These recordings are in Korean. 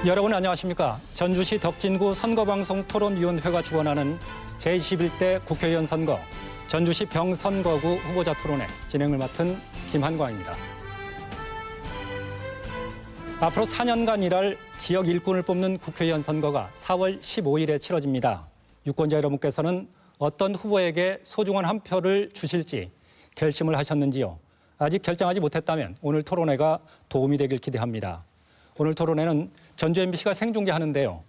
여러분 안녕하십니까? 전주시 덕진구 선거방송 토론위원회가 주관하는 제21대 국회의원 선거 전주시 병선거구 후보자 토론회 진행을 맡은 김한광입니다. 앞으로 4년간 일할 지역 일꾼을 뽑는 국회의원 선거가 4월 15일에 치러집니다. 유권자 여러분께서는 어떤 후보에게 소중한 한 표를 주실지 결심을 하셨는지요? 아직 결정하지 못했다면 오늘 토론회가 도움이 되길 기대합니다. 오늘 토론회는 전주 MBC가 생중계하는데요.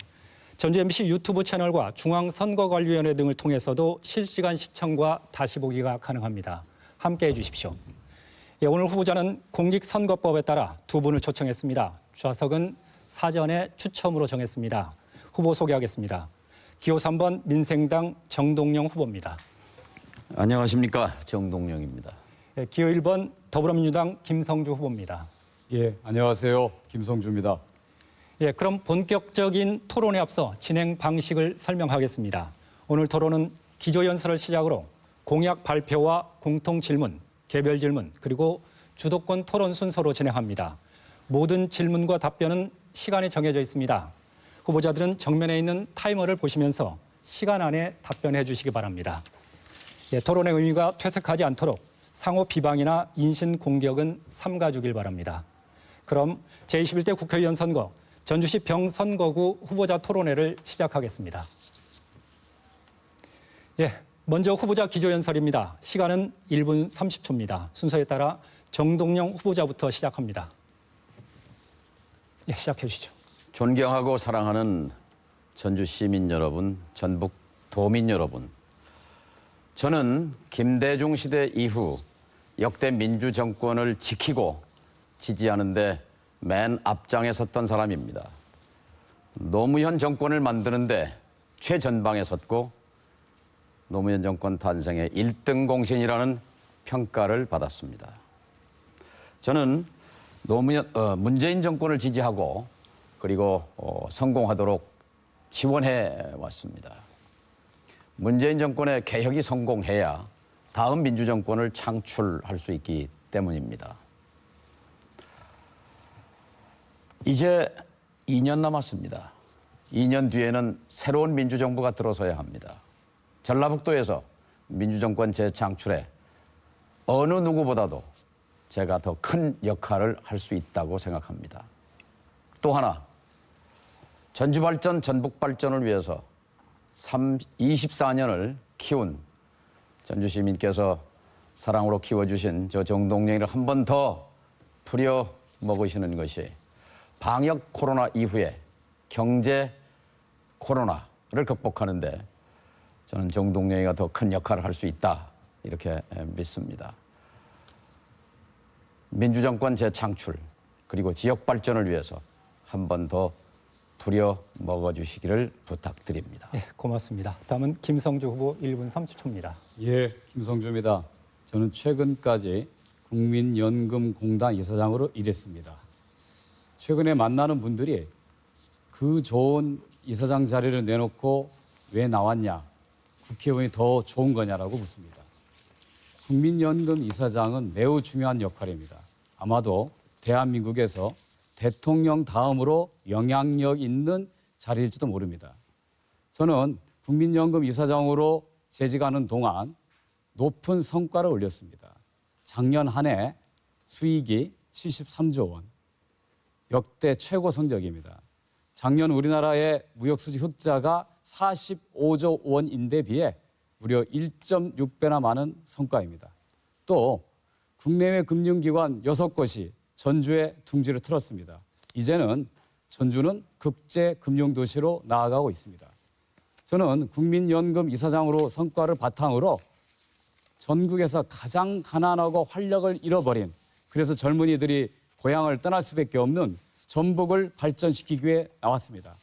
전주 MBC 유튜브 채널과 중앙선거관리위원회 등을 통해서도 실시간 시청과 다시 보기가 가능합니다. 함께해 주십시오. 오늘 후보자는 공직선거법에 따라 두 분을 초청했습니다. 좌석은 사전에 추첨으로 정했습니다. 후보 소개하겠습니다. 기호 3번 민생당 정동영 후보입니다. 안녕하십니까, 정동영입니다. 기호 1번 더불어민주당 김성주 후보입니다. 예, 안녕하세요. 김성주입니다. 그럼 본격적인 토론에 앞서 진행 방식을 설명하겠습니다. 오늘 토론은 기조연설을 시작으로 공약 발표와 공통 질문, 개별 질문, 그리고 주도권 토론 순서로 진행합니다. 모든 질문과 답변은 시간이 정해져 있습니다. 후보자들은 정면에 있는 타이머를 보시면서 시간 안에 답변해 주시기 바랍니다. 토론의 의미가 퇴색하지 않도록 상호 비방이나 인신 공격은 삼가주길 바랍니다. 그럼 제21대 국회의원 선거 전주시 병선거구 후보자 토론회를 시작하겠습니다. 먼저 후보자 기조연설입니다. 시간은 1분 30초입니다. 순서에 따라 정동영 후보자부터 시작합니다. 시작해 주시죠. 존경하고 사랑하는 전주 시민 여러분, 전북 도민 여러분. 저는 김대중 시대 이후 역대 민주정권을 지키고 지지하는 데 맨 앞장에 섰던 사람입니다. 노무현 정권을 만드는데 최전방에 섰고 노무현 정권 탄생의 1등 공신이라는 평가를 받았습니다. 저는 문재인 정권을 지지하고 그리고 성공하도록 지원해 왔습니다. 문재인 정권의 개혁이 성공해야 다음 민주정권을 창출할 수 있기 때문입니다. 이제 2년 남았습니다. 2년 뒤에는 새로운 민주정부가 들어서야 합니다. 전라북도에서 민주정권 재창출에 어느 누구보다도 제가 더 큰 역할을 할 수 있다고 생각합니다. 또 하나, 전주 발전, 전북 발전을 위해서 24년을 키운 전주 시민께서 사랑으로 키워주신 저 정동영이를 한 번 더 부려 먹으시는 것이 방역 코로나 이후에 경제 코로나를 극복하는데 저는 정동영이가 더 큰 역할을 할 수 있다, 이렇게 믿습니다. 민주정권 재창출 그리고 지역 발전을 위해서 한 번 더 부려 먹어주시기를 부탁드립니다. 고맙습니다. 다음은 김성주 후보 1분 30초입니다. 예, 김성주입니다. 저는 최근까지 국민연금공단 이사장으로 일했습니다. 최근에 만나는 분들이 그 좋은 이사장 자리를 내놓고 왜 나왔냐, 국회의원이 더 좋은 거냐라고 묻습니다. 국민연금 이사장은 매우 중요한 역할입니다. 아마도 대한민국에서 대통령 다음으로 영향력 있는 자리일지도 모릅니다. 저는 국민연금 이사장으로 재직하는 동안 높은 성과를 올렸습니다. 작년 한 해 수익이 73조 원, 역대 최고 성적입니다. 작년 우리나라의 무역수지 흑자가 45조 원인데 비해 무려 1.6배나 많은 성과입니다. 또 국내외 금융기관 6곳이 전주에 둥지를 틀었습니다. 이제는 전주는 국제금융도시로 나아가고 있습니다. 저는 국민연금 이사장으로 성과를 바탕으로 전국에서 가장 가난하고 활력을 잃어버린, 그래서 젊은이들이 고향을 떠날 수밖에 없는 전북을 발전시키기 위해 나왔습니다.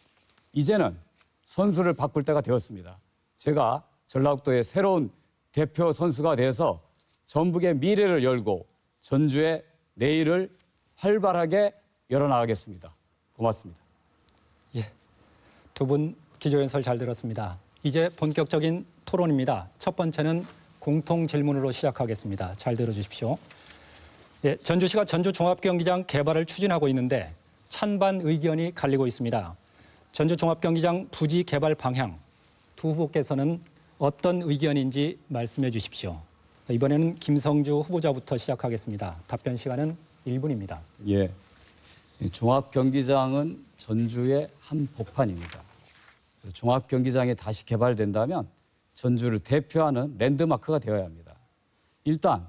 이제는 선수를 바꿀 때가 되었습니다. 제가 전라북도의 새로운 대표 선수가 돼서 전북의 미래를 열고 전주의 내일을 활발하게 열어나가겠습니다. 고맙습니다. 두 분 기조연설 잘 들었습니다. 이제 본격적인 토론입니다. 첫 번째는 공통 질문으로 시작하겠습니다. 잘 들어주십시오. 전주시가 전주 종합경기장 개발을 추진하고 있는데 찬반 의견이 갈리고 있습니다. 전주 종합경기장 부지 개발 방향, 두 후보께서는 어떤 의견인지 말씀해 주십시오. 이번에는 김성주 후보자부터 시작하겠습니다. 답변 시간은 1분입니다. 예, 이 종합경기장은 전주의 한 복판입니다. 그래서 종합경기장이 다시 개발된다면 전주를 대표하는 랜드마크가 되어야 합니다. 일단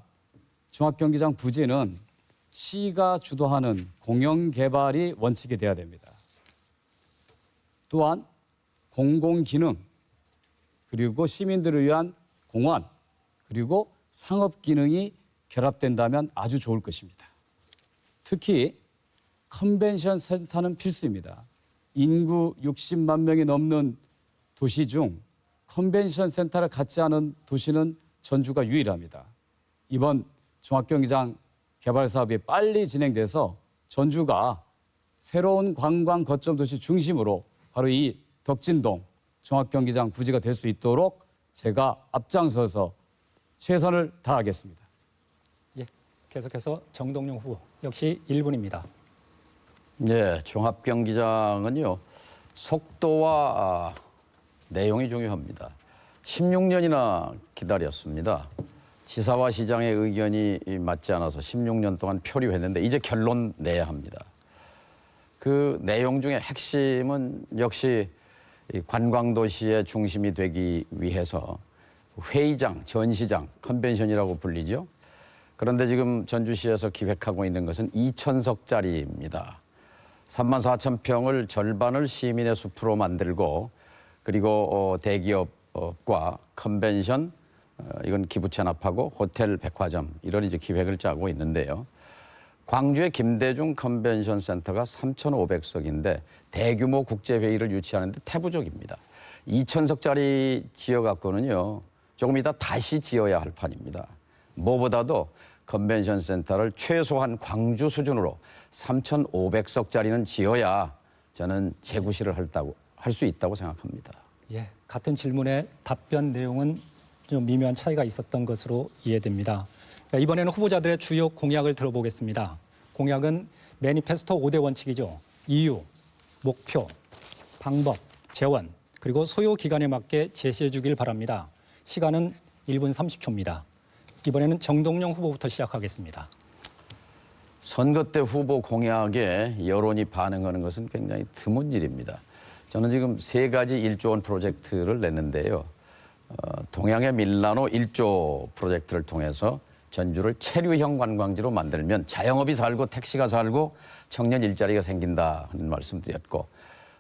종합경기장 부지는 시가 주도하는 공영개발이 원칙이 돼야 됩니다. 또한 공공기능, 그리고 시민들을 위한 공원, 그리고 상업기능이 결합된다면 아주 좋을 것입니다. 특히 컨벤션 센터는 필수입니다. 인구 60만 명이 넘는 도시 중 컨벤션 센터를 갖지 않은 도시는 전주가 유일합니다. 이번 종합경기장 개발 사업이 빨리 진행돼서 전주가 새로운 관광 거점 도시 중심으로 바로 이 덕진동 종합경기장 부지가 될 수 있도록 제가 앞장서서 최선을 다하겠습니다. 예, 계속해서 정동영 후보, 역시 1분입니다. 네, 종합경기장은요, 속도와 내용이 중요합니다. 16년이나 기다렸습니다. 지사와 시장의 의견이 맞지 않아서 16년 동안 표류했는데 이제 결론 내야 합니다. 그 내용 중에 핵심은 역시 관광도시의 중심이 되기 위해서 회의장, 전시장, 컨벤션이라고 불리죠. 그런데 지금 전주시에서 기획하고 있는 것은 2,000석짜리입니다. 34,000평을 절반을 시민의 숲으로 만들고 그리고 대기업과 컨벤션, 이건 기부 체납하고 호텔, 백화점 이런 이제 기획을 짜고 있는데요. 광주의 김대중 컨벤션 센터가 3,500석인데 대규모 국제회의를 유치하는데 태부적입니다. 2,000석짜리 지어갖고는요, 조금 이따 다시 지어야 할 판입니다. 무엇보다도 컨벤션 센터를 최소한 광주 수준으로 3,500석짜리는 지어야 저는 재구시를 할 수 있다고 생각합니다. 예, 같은 질문에 답변 내용은 좀 미묘한 차이가 있었던 것으로 이해됩니다. 이번에는 후보자들의 주요 공약을 들어보겠습니다. 공약은 매니페스토 5대 원칙이죠. 이유, 목표, 방법, 재원, 그리고 소요 기간에 맞게 제시해 주길 바랍니다. 시간은 1분 30초입니다. 이번에는 정동영 후보부터 시작하겠습니다. 선거 때 후보 공약에 여론이 반응하는 것은 굉장히 드문 일입니다. 저는 지금 3가지 1조 원 프로젝트를 냈는데요. 동양의 밀라노 1조 프로젝트를 통해서 전주를 체류형 관광지로 만들면 자영업이 살고 택시가 살고 청년 일자리가 생긴다 하는 말씀드렸고,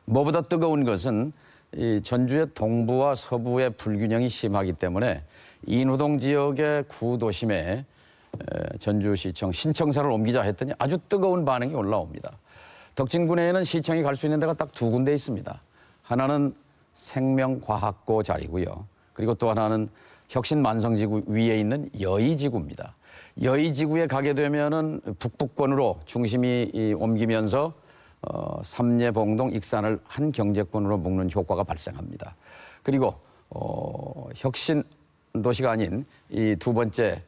무엇보다 뜨거운 것은 이 전주의 동부와 서부의 불균형이 심하기 때문에 인후동 지역의 구도심에 전주시청 신청사를 옮기자 했더니 아주 뜨거운 반응이 올라옵니다. 덕진군에는 시청이 갈 수 있는 데가 딱 2군데 있습니다. 하나는 생명과학고 자리고요. 그리고 또 하나는 혁신만성지구 위에 있는 여의지구입니다. 여의지구에 가게 되면은 북부권으로 중심이 옮기면서 삼례봉동 익산을 한 경제권으로 묶는 효과가 발생합니다. 그리고 혁신 도시가 아닌 이 두 번째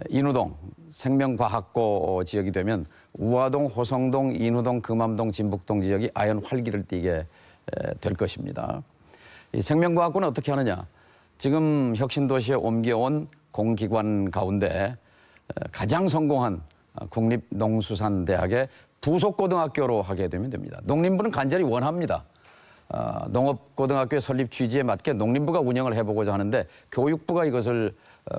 인후동 생명과학고 지역이 되면 우화동, 호성동, 인후동, 금암동, 진북동 지역이 아연 활기를 띠게 될 것입니다. 이 생명과학고는 어떻게 하느냐? 지금 혁신도시에 옮겨온 공기관 가운데 가장 성공한 국립농수산대학의 부속고등학교로 하게 되면 됩니다. 농림부는 간절히 원합니다. 농업고등학교의 설립 취지에 맞게 농림부가 운영을 해보고자 하는데 교육부가 이것을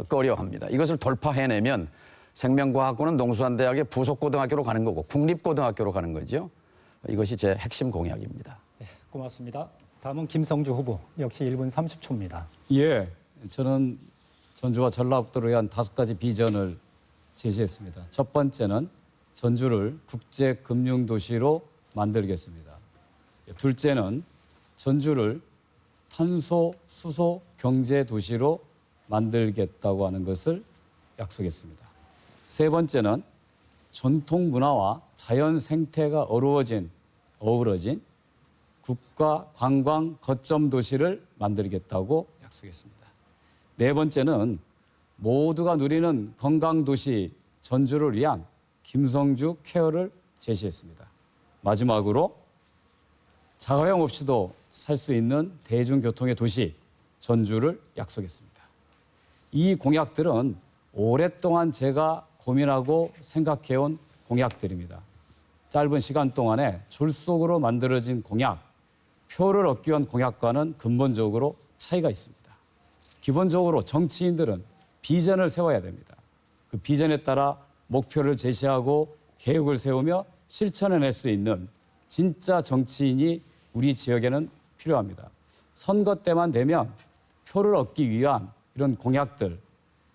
꺼려합니다. 이것을 돌파해내면 생명과학고는 농수산대학의 부속고등학교로 가는 거고 국립고등학교로 가는 거죠. 이것이 제 핵심 공약입니다. 네, 고맙습니다. 다음은 김성주 후보, 역시 1분 30초입니다. 예, 저는 전주와 전라북도를 위한 5가지 비전을 제시했습니다. 첫 번째는 전주를 국제금융도시로 만들겠습니다. 둘째는 전주를 탄소 수소 경제도시로 만들겠다고 하는 것을 약속했습니다. 세 번째는 전통 문화와 자연 생태가 어우러진 국가 관광 거점 도시를 만들겠다고 약속했습니다. 네 번째는 모두가 누리는 건강 도시 전주를 위한 김성주 케어를 제시했습니다. 마지막으로 자가용 없이도 살 수 있는 대중교통의 도시 전주를 약속했습니다. 이 공약들은 오랫동안 제가 고민하고 생각해온 공약들입니다. 짧은 시간 동안에 졸속으로 만들어진 공약, 표를 얻기 위한 공약과는 근본적으로 차이가 있습니다. 기본적으로 정치인들은 비전을 세워야 됩니다. 그 비전에 따라 목표를 제시하고 계획을 세우며 실천해낼 수 있는 진짜 정치인이 우리 지역에는 필요합니다. 선거 때만 되면 표를 얻기 위한 이런 공약들,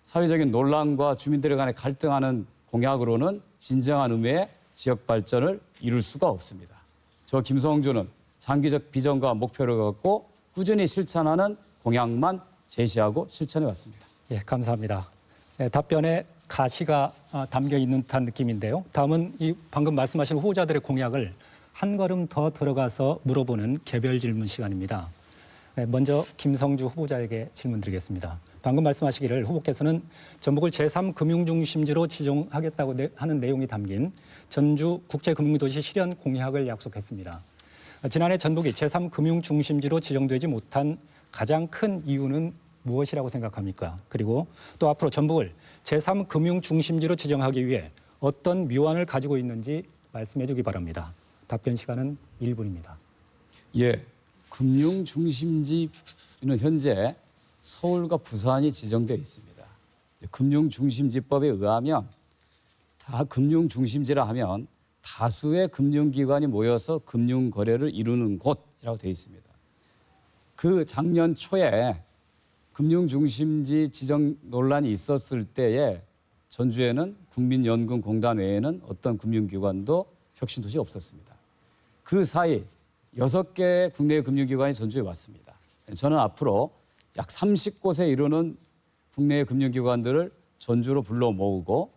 사회적인 논란과 주민들 간에 갈등하는 공약으로는 진정한 의미의 지역 발전을 이룰 수가 없습니다. 저 김성주는 장기적 비전과 목표를 갖고 꾸준히 실천하는 공약만 제시하고 실천해 왔습니다. 예, 감사합니다. 답변에 가시가 담겨 있는 듯한 느낌인데요. 다음은 이 방금 말씀하신 후보자들의 공약을 한 걸음 더 들어가서 물어보는 개별 질문 시간입니다. 먼저 김성주 후보자에게 질문 드리겠습니다. 방금 말씀하시기를 후보께서는 전북을 제3금융중심지로 지정하겠다고 하는 내용이 담긴 전주 국제금융도시 실현 공약을 약속했습니다. 지난해 전북이 제3금융중심지로 지정되지 못한 가장 큰 이유는 무엇이라고 생각합니까? 그리고 또 앞으로 전북을 제3금융중심지로 지정하기 위해 어떤 묘안을 가지고 있는지 말씀해 주기 바랍니다. 답변 시간은 1분입니다. 예, 금융중심지는 현재 서울과 부산이 지정되어 있습니다. 금융중심지법에 의하면 다 금융중심지라 하면 다수의 금융기관이 모여서 금융거래를 이루는 곳이라고 되어 있습니다. 그 작년 초에 금융중심지 지정 논란이 있었을 때에 전주에는 국민연금공단 외에는 어떤 금융기관도 혁신도시 없었습니다. 그 사이 6개의 국내 금융기관이 전주에 왔습니다. 저는 앞으로 약 30곳에 이르는 국내 금융기관들을 전주로 불러 모으고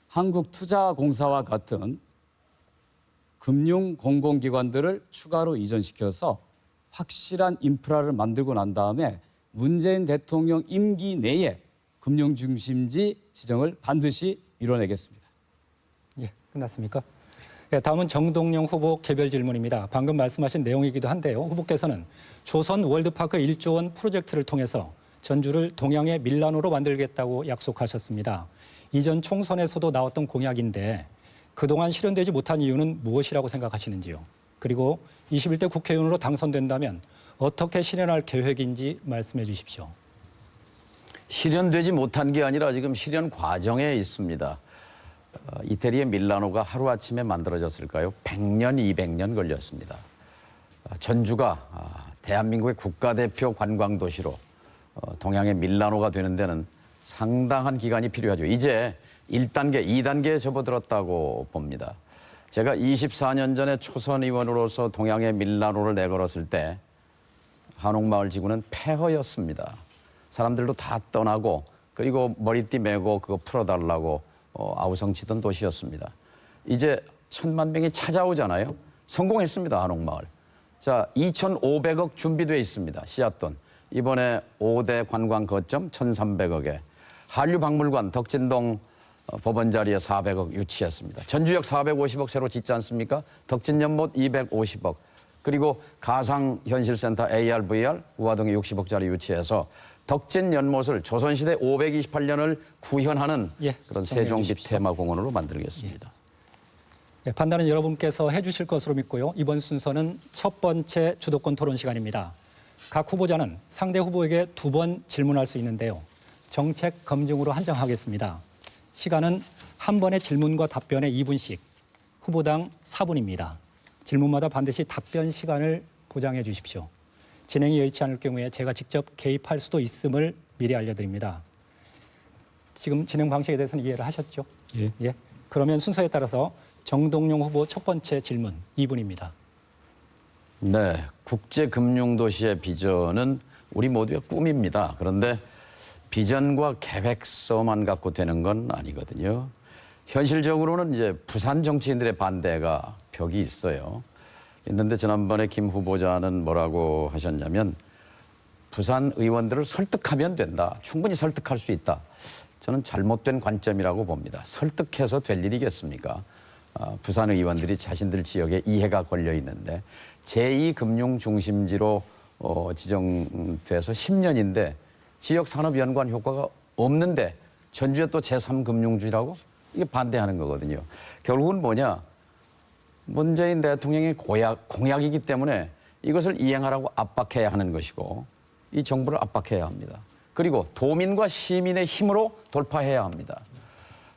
한국투자공사와 같은 금융공공기관들을 추가로 이전시켜서 확실한 인프라를 만들고 난 다음에 문재인 대통령 임기 내에 금융중심지 지정을 반드시 이뤄내겠습니다. 예, 끝났습니까? 예, 다음은 정동영 후보 개별 질문입니다. 방금 말씀하신 내용이기도 한데요. 후보께서는 조선 월드파크 1조 원 프로젝트를 통해서 전주를 동양의 밀라노로 만들겠다고 약속하셨습니다. 이전 총선에서도 나왔던 공약인데 그동안 실현되지 못한 이유는 무엇이라고 생각하시는지요? 그리고 21대 국회의원으로 당선된다면 어떻게 실현할 계획인지 말씀해 주십시오. 실현되지 못한 게 아니라 지금 실현 과정에 있습니다. 이태리의 밀라노가 하루아침에 만들어졌을까요? 100년, 200년 걸렸습니다. 전주가 대한민국의 국가대표 관광도시로 동양의 밀라노가 되는 데는 상당한 기간이 필요하죠. 이제 1단계, 2단계에 접어들었다고 봅니다. 제가 24년 전에 초선 의원으로서 동양의 밀라노를 내걸었을 때 한옥마을 지구는 폐허였습니다. 사람들도 다 떠나고 그리고 머리띠 메고 그거 풀어달라고 아우성치던 도시였습니다. 이제 1,000만 명이 찾아오잖아요. 성공했습니다, 한옥마을. 자, 2,500억 준비되어 있습니다. 씨앗돈. 이번에 5대 관광 거점 1,300억에 한류박물관 덕진동 법원 자리에 400억 유치했습니다. 전주역 450억 새로 짓지 않습니까? 덕진연못 250억. 그리고 가상현실센터 AR, VR 우화동에 60억짜리 유치해서 덕진연못을 조선시대 528년을 구현하는 그런 세종집 테마공원으로 만들겠습니다. 예, 판단은 여러분께서 해주실 것으로 믿고요. 이번 순서는 첫 번째 주도권 토론 시간입니다. 각 후보자는 상대 후보에게 2번 질문할 수 있는데요. 정책 검증으로 한정하겠습니다. 시간은 한 번의 질문과 답변에 2분씩, 후보당 4분입니다. 질문마다 반드시 답변 시간을 보장해 주십시오. 진행이 여의치 않을 경우에 제가 직접 개입할 수도 있음을 미리 알려드립니다. 지금 진행 방식에 대해서는 이해를 하셨죠? 예. 그러면 순서에 따라서 정동영 후보 첫 번째 질문 2분입니다. 네, 국제금융도시의 비전은 우리 모두의 꿈입니다. 그런데 비전과 계획서만 갖고 되는 건 아니거든요. 현실적으로는 이제 부산 정치인들의 반대가 벽이 있어요. 있는데 지난번에 김 후보자는 뭐라고 하셨냐면 부산 의원들을 설득하면 된다. 충분히 설득할 수 있다. 저는 잘못된 관점이라고 봅니다. 설득해서 될 일이겠습니까? 부산 의원들이 자신들 지역에 이해가 걸려 있는데 제2금융중심지로 지정돼서 10년인데 지역 산업 연관 효과가 없는데 전주에 또 제3금융지라고 이게 반대하는 거거든요. 결국은 뭐냐? 문재인 대통령의 공약이기 때문에 이것을 이행하라고 압박해야 하는 것이고 이 정부를 압박해야 합니다. 그리고 도민과 시민의 힘으로 돌파해야 합니다.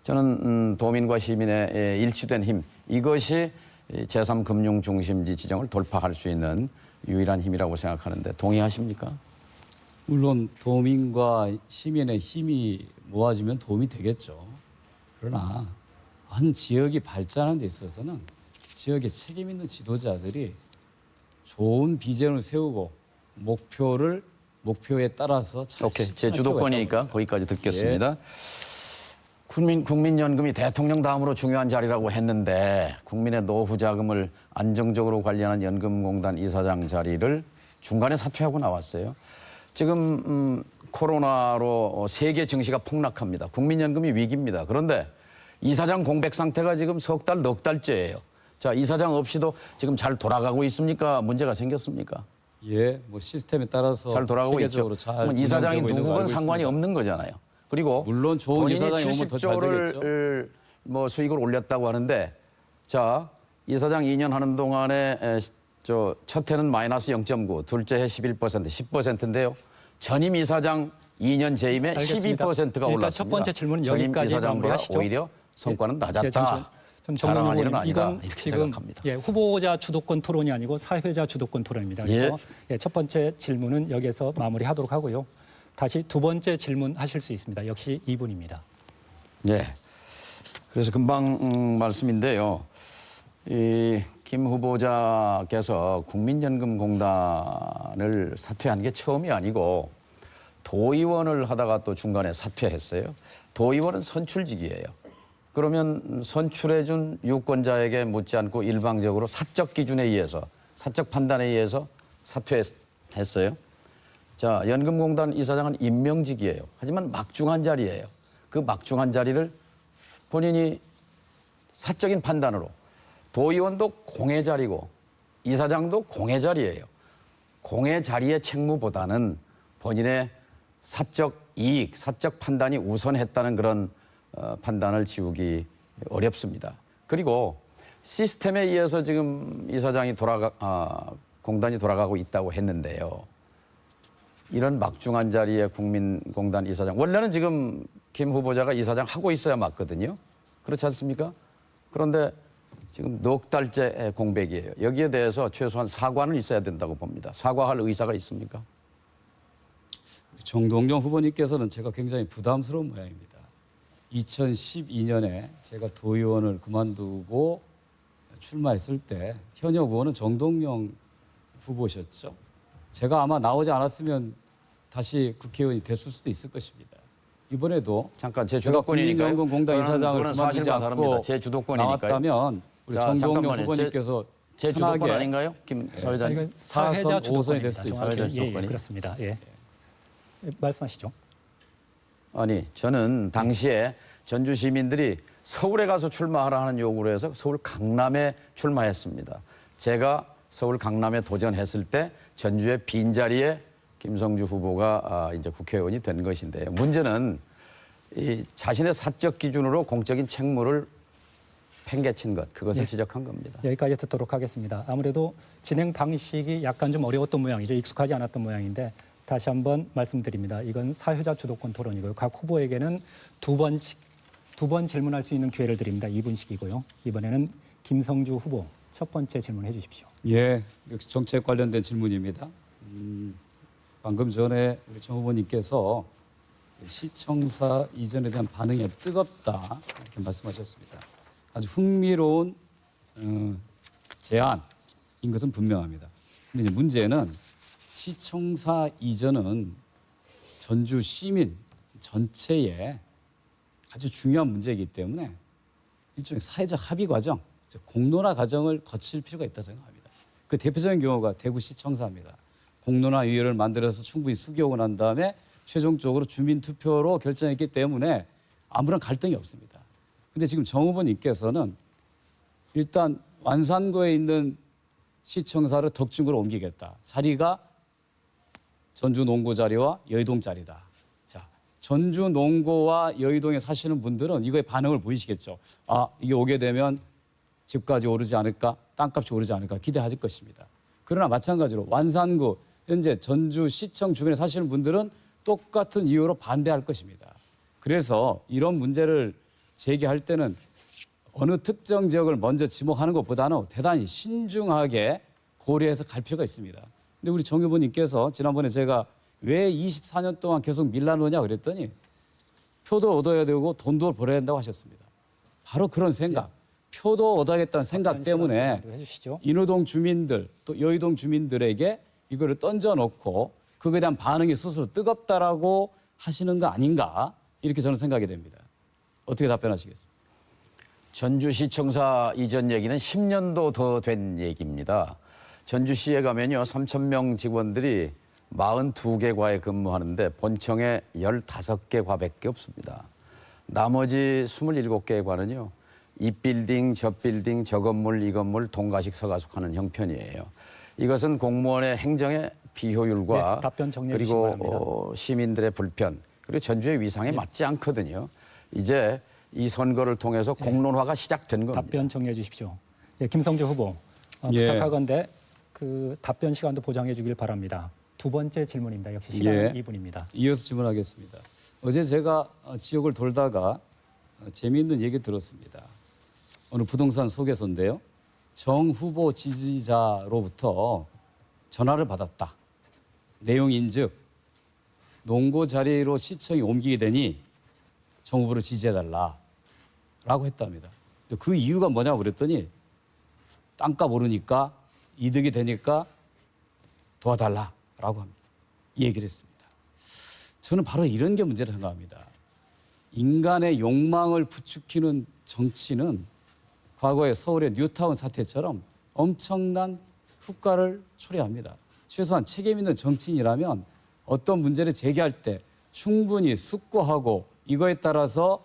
저는 도민과 시민의 일치된 힘 이것이 제3금융중심지 지정을 돌파할 수 있는 유일한 힘이라고 생각하는데 동의하십니까? 물론 도민과 시민의 힘이 모아지면 도움이 되겠죠. 그러나 한 지역이 발전하는 데 있어서는 지역에 책임 있는 지도자들이 좋은 비전을 세우고 목표에 따라서 잘 오케이. 제 실천할 필요가 주도권이니까 있다고 거기까지 듣겠습니다. 국민연금이 대통령 다음으로 중요한 자리라고 했는데 국민의 노후 자금을 안정적으로 관리하는 연금공단 이사장 자리를 중간에 사퇴하고 나왔어요. 지금 코로나로 세계 증시가 폭락합니다. 국민연금이 위기입니다. 그런데 이사장 공백 상태가 지금 넉 달째예요. 자, 이사장 없이도 지금 잘 돌아가고 있습니까? 문제가 생겼습니까? 예, 뭐 시스템에 따라서 잘 돌아가고 있죠. 체계적으로 잘 그러면 이사장이 운영되고 있는 거 누구건 알고 상관이 있습니다. 없는 거잖아요. 그리고 물론 좋은 본인이 이사장이 오면 더 잘 되겠죠. 70조를 뭐 수익을 올렸다고 하는데 자, 이사장 2년 하는 동안에 첫 해는 마이너스 0.9, 둘째 해 11%, 10%인데요. 전임 이사장 2년 재임에 알겠습니다. 12%가 올랐습니다. 일단 첫 번째 질문은 전임 여기까지 이사장보다 마무리하시죠. 오히려 성과는 예, 낮았다. 좀 자랑할 일은 정문 아니다. 이건 이렇게 지금 생각합니다. 예, 후보자 주도권 토론이 아니고 사회자 주도권 토론입니다. 그래서 예, 첫 번째 질문은 여기서 마무리하도록 하고요. 다시 두 번째 질문 하실 수 있습니다. 역시 2분입니다. 네. 그래서 금방 말씀인데요. 김 후보자께서 국민연금공단을 사퇴한 게 처음이 아니고 도의원을 하다가 또 중간에 사퇴했어요. 도의원은 선출직이에요. 그러면 선출해준 유권자에게 묻지 않고 일방적으로 사적 기준에 의해서, 사적 판단에 의해서 사퇴했어요. 자, 연금공단 이사장은 임명직이에요. 하지만 막중한 자리예요. 그 막중한 자리를 본인이 사적인 판단으로 도의원도 공의 자리고 이사장도 공의 자리예요. 공의 자리의 책무보다는 본인의 사적 이익, 사적 판단이 우선했다는 그런 판단을 지우기 어렵습니다. 그리고 시스템에 의해서 지금 이사장이 공단이 돌아가고 있다고 했는데요. 이런 막중한 자리에 국민공단 이사장, 원래는 지금 김 후보자가 이사장 하고 있어야 맞거든요. 그렇지 않습니까? 그런데 지금 넉 달째 공백이에요. 여기에 대해서 최소한 사과는 있어야 된다고 봅니다. 사과할 의사가 있습니까? 정동영 후보님께서는 제가 굉장히 부담스러운 모양입니다. 2012년에 제가 도의원을 그만두고 출마했을 때 현역 의원은 정동영 후보셨죠. 제가 아마 나오지 않았으면 다시 국회의원이 됐을 수도 있을 것입니다. 이번에도 잠깐 제 제가 주도권이니까요. 국민연금공단 이사장을 그거는 그만두지 사실과 다릅니다. 않고 제 주도권이니까요. 나왔다면 우리 자, 정동영 잠깐만요. 후보님께서 제 주도권 편하게 아닌가요? 김 사회자님. 이건 사회자 4선 5선이 될 주도권입니다. 수도 있어요. 정확히. 사회자 주도권이. 그렇습니다. 예. 말씀하시죠. 아니, 저는 당시에 전주 시민들이 서울에 가서 출마하라 하는 요구를 해서 서울 강남에 출마했습니다. 제가 서울 강남에 도전했을 때 전주의 빈자리에 김성주 후보가 이제 국회의원이 된 것인데요. 문제는 이 자신의 사적 기준으로 공적인 책무를 팽개친 것, 그것을 지적한 겁니다. 여기까지 듣도록 하겠습니다. 아무래도 진행 방식이 약간 좀 어려웠던 모양이죠. 익숙하지 않았던 모양인데 다시 한번 말씀드립니다. 이건 사회자 주도권 토론이고요. 각 후보에게는 두 번 질문할 수 있는 기회를 드립니다. 2분씩이고요. 이번에는 김성주 후보 첫 번째 질문해 주십시오. 예, 역시 정책 관련된 질문입니다. 방금 전에 우리 정 후보님께서 시청사 이전에 대한 반응이 뜨겁다 이렇게 말씀하셨습니다. 아주 흥미로운 제안인 것은 분명합니다. 근데 이제 문제는 시청사 이전은 전주 시민 전체의 아주 중요한 문제이기 때문에 일종의 사회적 합의 과정, 공론화 과정을 거칠 필요가 있다고 생각합니다. 그 대표적인 경우가 대구시청사입니다. 공론화위원회를 만들어서 충분히 수교하고 난 다음에 최종적으로 주민투표로 결정했기 때문에 아무런 갈등이 없습니다. 근데 지금 정 후보님께서는 일단 완산구에 있는 시청사를 덕진구로 옮기겠다. 자리가 전주 농고 자리와 여의동 자리다. 자, 전주 농고와 여의동에 사시는 분들은 이거에 반응을 보이시겠죠. 아, 이게 오게 되면 집까지 오르지 않을까, 땅값이 오르지 않을까 기대하실 것입니다. 그러나 마찬가지로 완산구, 현재 전주시청 주변에 사시는 분들은 똑같은 이유로 반대할 것입니다. 그래서 이런 문제를 제기할 때는 어느 특정 지역을 먼저 지목하는 것보다는 대단히 신중하게 고려해서 갈 필요가 있습니다. 근데 우리 정 후보님께서 지난번에 제가 왜 24년 동안 계속 밀라노냐 그랬더니 표도 얻어야 되고 돈도 벌어야 된다고 하셨습니다. 바로 그런 생각, 표도 얻어야겠다는 생각 때문에 해주시죠. 인호동 주민들 또 여의동 주민들에게 이거를 던져놓고 그거에 대한 반응이 스스로 뜨겁다라고 하시는 거 아닌가 이렇게 저는 생각이 됩니다. 어떻게 답변하시겠습니까? 전주시청사 이전 얘기는 10년도 더 된 얘기입니다. 전주시에 가면요 3,000명 직원들이 42개 과에 근무하는데 본청에 15개 과밖에 없습니다. 나머지 27개 과는요 이 빌딩, 저 빌딩, 저 건물, 이 건물 동가식 서가숙하는 형편이에요. 이것은 공무원의 행정의 비효율과 네, 답변 정리해 주시기 바랍니다. 그리고 시민들의 불편 그리고 전주의 위상에 맞지 않거든요. 이제 이 선거를 통해서 공론화가 시작된 겁니다. 답변 정리해 주십시오. 예, 김성주 후보 예. 부탁하건대 그 답변 시간도 보장해 주길 바랍니다. 두 번째 질문입니다. 역시 시간은 예. 2분입니다. 이어서 질문하겠습니다. 어제 제가 지역을 돌다가 재미있는 얘기 들었습니다. 어느 부동산 소개서인데요. 정 후보 지지자로부터 전화를 받았다. 내용인즉 농고 자리로 시청이 옮기게 되니 정 후보를 지지해달라라고 했답니다. 근데 그 이유가 뭐냐고 그랬더니 땅값 오르니까 이득이 되니까 도와달라라고 합니다. 이 얘기를 했습니다. 저는 바로 이런 게 문제라고 생각합니다. 인간의 욕망을 부추기는 정치는 과거의 서울의 뉴타운 사태처럼 엄청난 후과를 초래합니다. 최소한 책임 있는 정치인이라면 어떤 문제를 제기할 때 충분히 숙고하고 이거에 따라서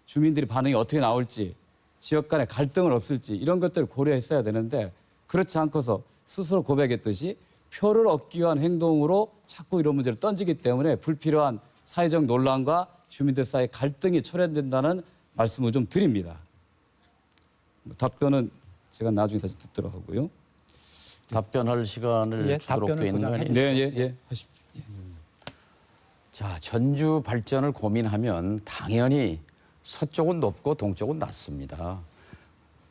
주민들의 반응이 어떻게 나올지 지역 간의 갈등은 없을지 이런 것들을 고려했어야 되는데 그렇지 않고서 스스로 고백했듯이 표를 얻기 위한 행동으로 자꾸 이런 문제를 던지기 때문에 불필요한 사회적 논란과 주민들 사이 갈등이 초래된다는 말씀을 좀 드립니다. 답변은 제가 나중에 다시 듣도록 하고요. 답변할 시간을 예, 주도록 답변을 돼 있는 거 보장해 아니에요? 네, 예, 하십시오. 자, 전주 발전을 고민하면 당연히 서쪽은 높고 동쪽은 낮습니다.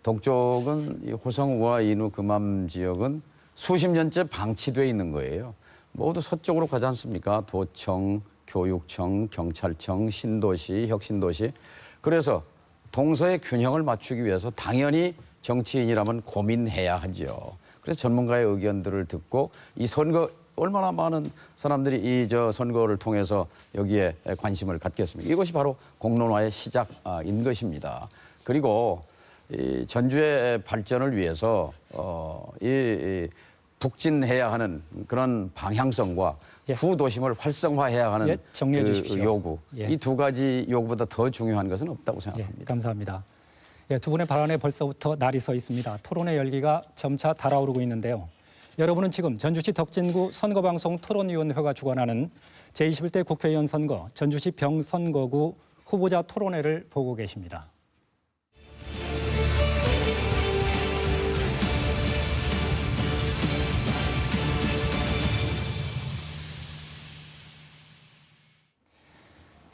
동쪽은 이 호성우와 인후 금암 지역은 수십 년째 방치돼 있는 거예요. 모두 서쪽으로 가지 않습니까? 도청, 교육청, 경찰청, 신도시, 혁신도시. 그래서 동서의 균형을 맞추기 위해서 당연히 정치인이라면 고민해야 하죠. 그래서 전문가의 의견들을 듣고 이 선거 얼마나 많은 사람들이 이 선거를 통해서 여기에 관심을 갖겠습니까? 이것이 바로 공론화의 시작인 것입니다. 그리고 이 전주의 발전을 위해서 북진해야 하는 그런 방향성과 예. 구도심을 활성화해야 하는 예, 정리해 주십시오. 요구. 예. 이 두 가지 요구보다 더 중요한 것은 없다고 예, 생각합니다. 감사합니다. 예, 두 분의 발언에 벌써부터 날이 서 있습니다. 토론의 열기가 점차 달아오르고 있는데요. 여러분은 지금 전주시 덕진구 선거방송 토론위원회가 주관하는 제21대 국회의원 선거 전주시 병선거구 후보자 토론회를 보고 계십니다.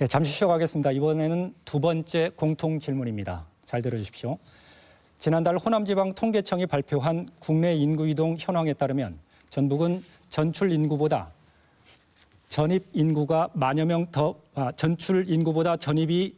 예, 잠시 쉬어가겠습니다. 이번에는 두 번째 공통 질문입니다. 잘 들어주십시오. 지난달 호남지방 통계청이 발표한 국내 인구 이동 현황에 따르면 전북은 전출 인구보다 전입 인구가 전출 인구보다 전입이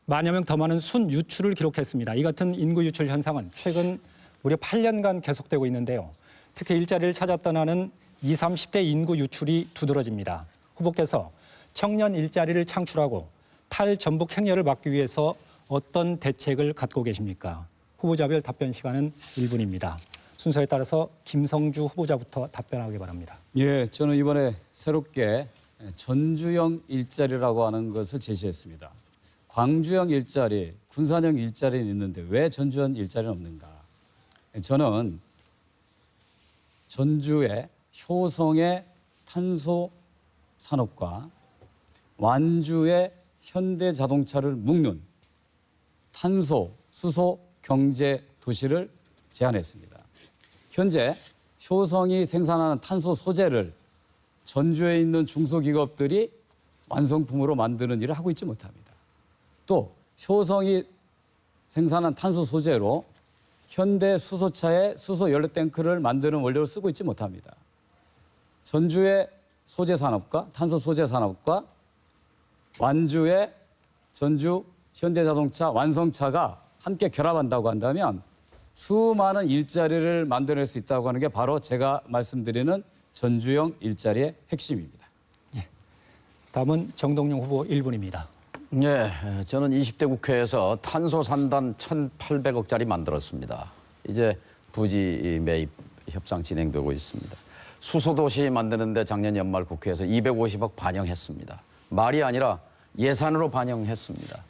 만여 명 더 많은 순유출을 기록했습니다. 이 같은 인구 유출 현상은 최근 무려 8년간 계속되고 있는데요. 특히 일자리를 찾아 떠나는 20, 30대 인구 유출이 두드러집니다. 후보께서 청년 일자리를 창출하고 탈전북 행렬을 막기 위해서 어떤 대책을 갖고 계십니까? 후보자별 답변 시간은 1분입니다. 순서에 따라서 김성주 후보자부터 답변하기 바랍니다. 예, 저는 이번에 새롭게 전주형 일자리라고 하는 것을 제시했습니다. 광주형 일자리, 군산형 일자리는 있는데 왜 전주형 일자리는 없는가? 저는 전주의 효성의 탄소 산업과 완주의 현대 자동차를 묶는 탄소, 수소 경제 도시를 제안했습니다. 현재 효성이 생산하는 탄소 소재를 전주에 있는 중소기업들이 완성품으로 만드는 일을 하고 있지 못합니다. 또 효성이 생산한 탄소 소재로 현대 수소차의 수소 연료 탱크를 만드는 원료를 쓰고 있지 못합니다. 전주의 소재 산업과 탄소 소재 산업과 완주의 전주 현대자동차 완성차가 함께 결합한다고 한다면 수많은 일자리를 만들어낼 수 있다고 하는 게 바로 제가 말씀드리는 전주형 일자리의 핵심입니다. 다음은 정동영 후보 1분입니다. 네, 저는 20대 국회에서 탄소 산단 1,800억짜리 만들었습니다. 이제 부지 매입 협상 진행되고 있습니다. 수소도시 만드는데 작년 연말 국회에서 250억 반영했습니다. 말이 아니라 예산으로 반영했습니다.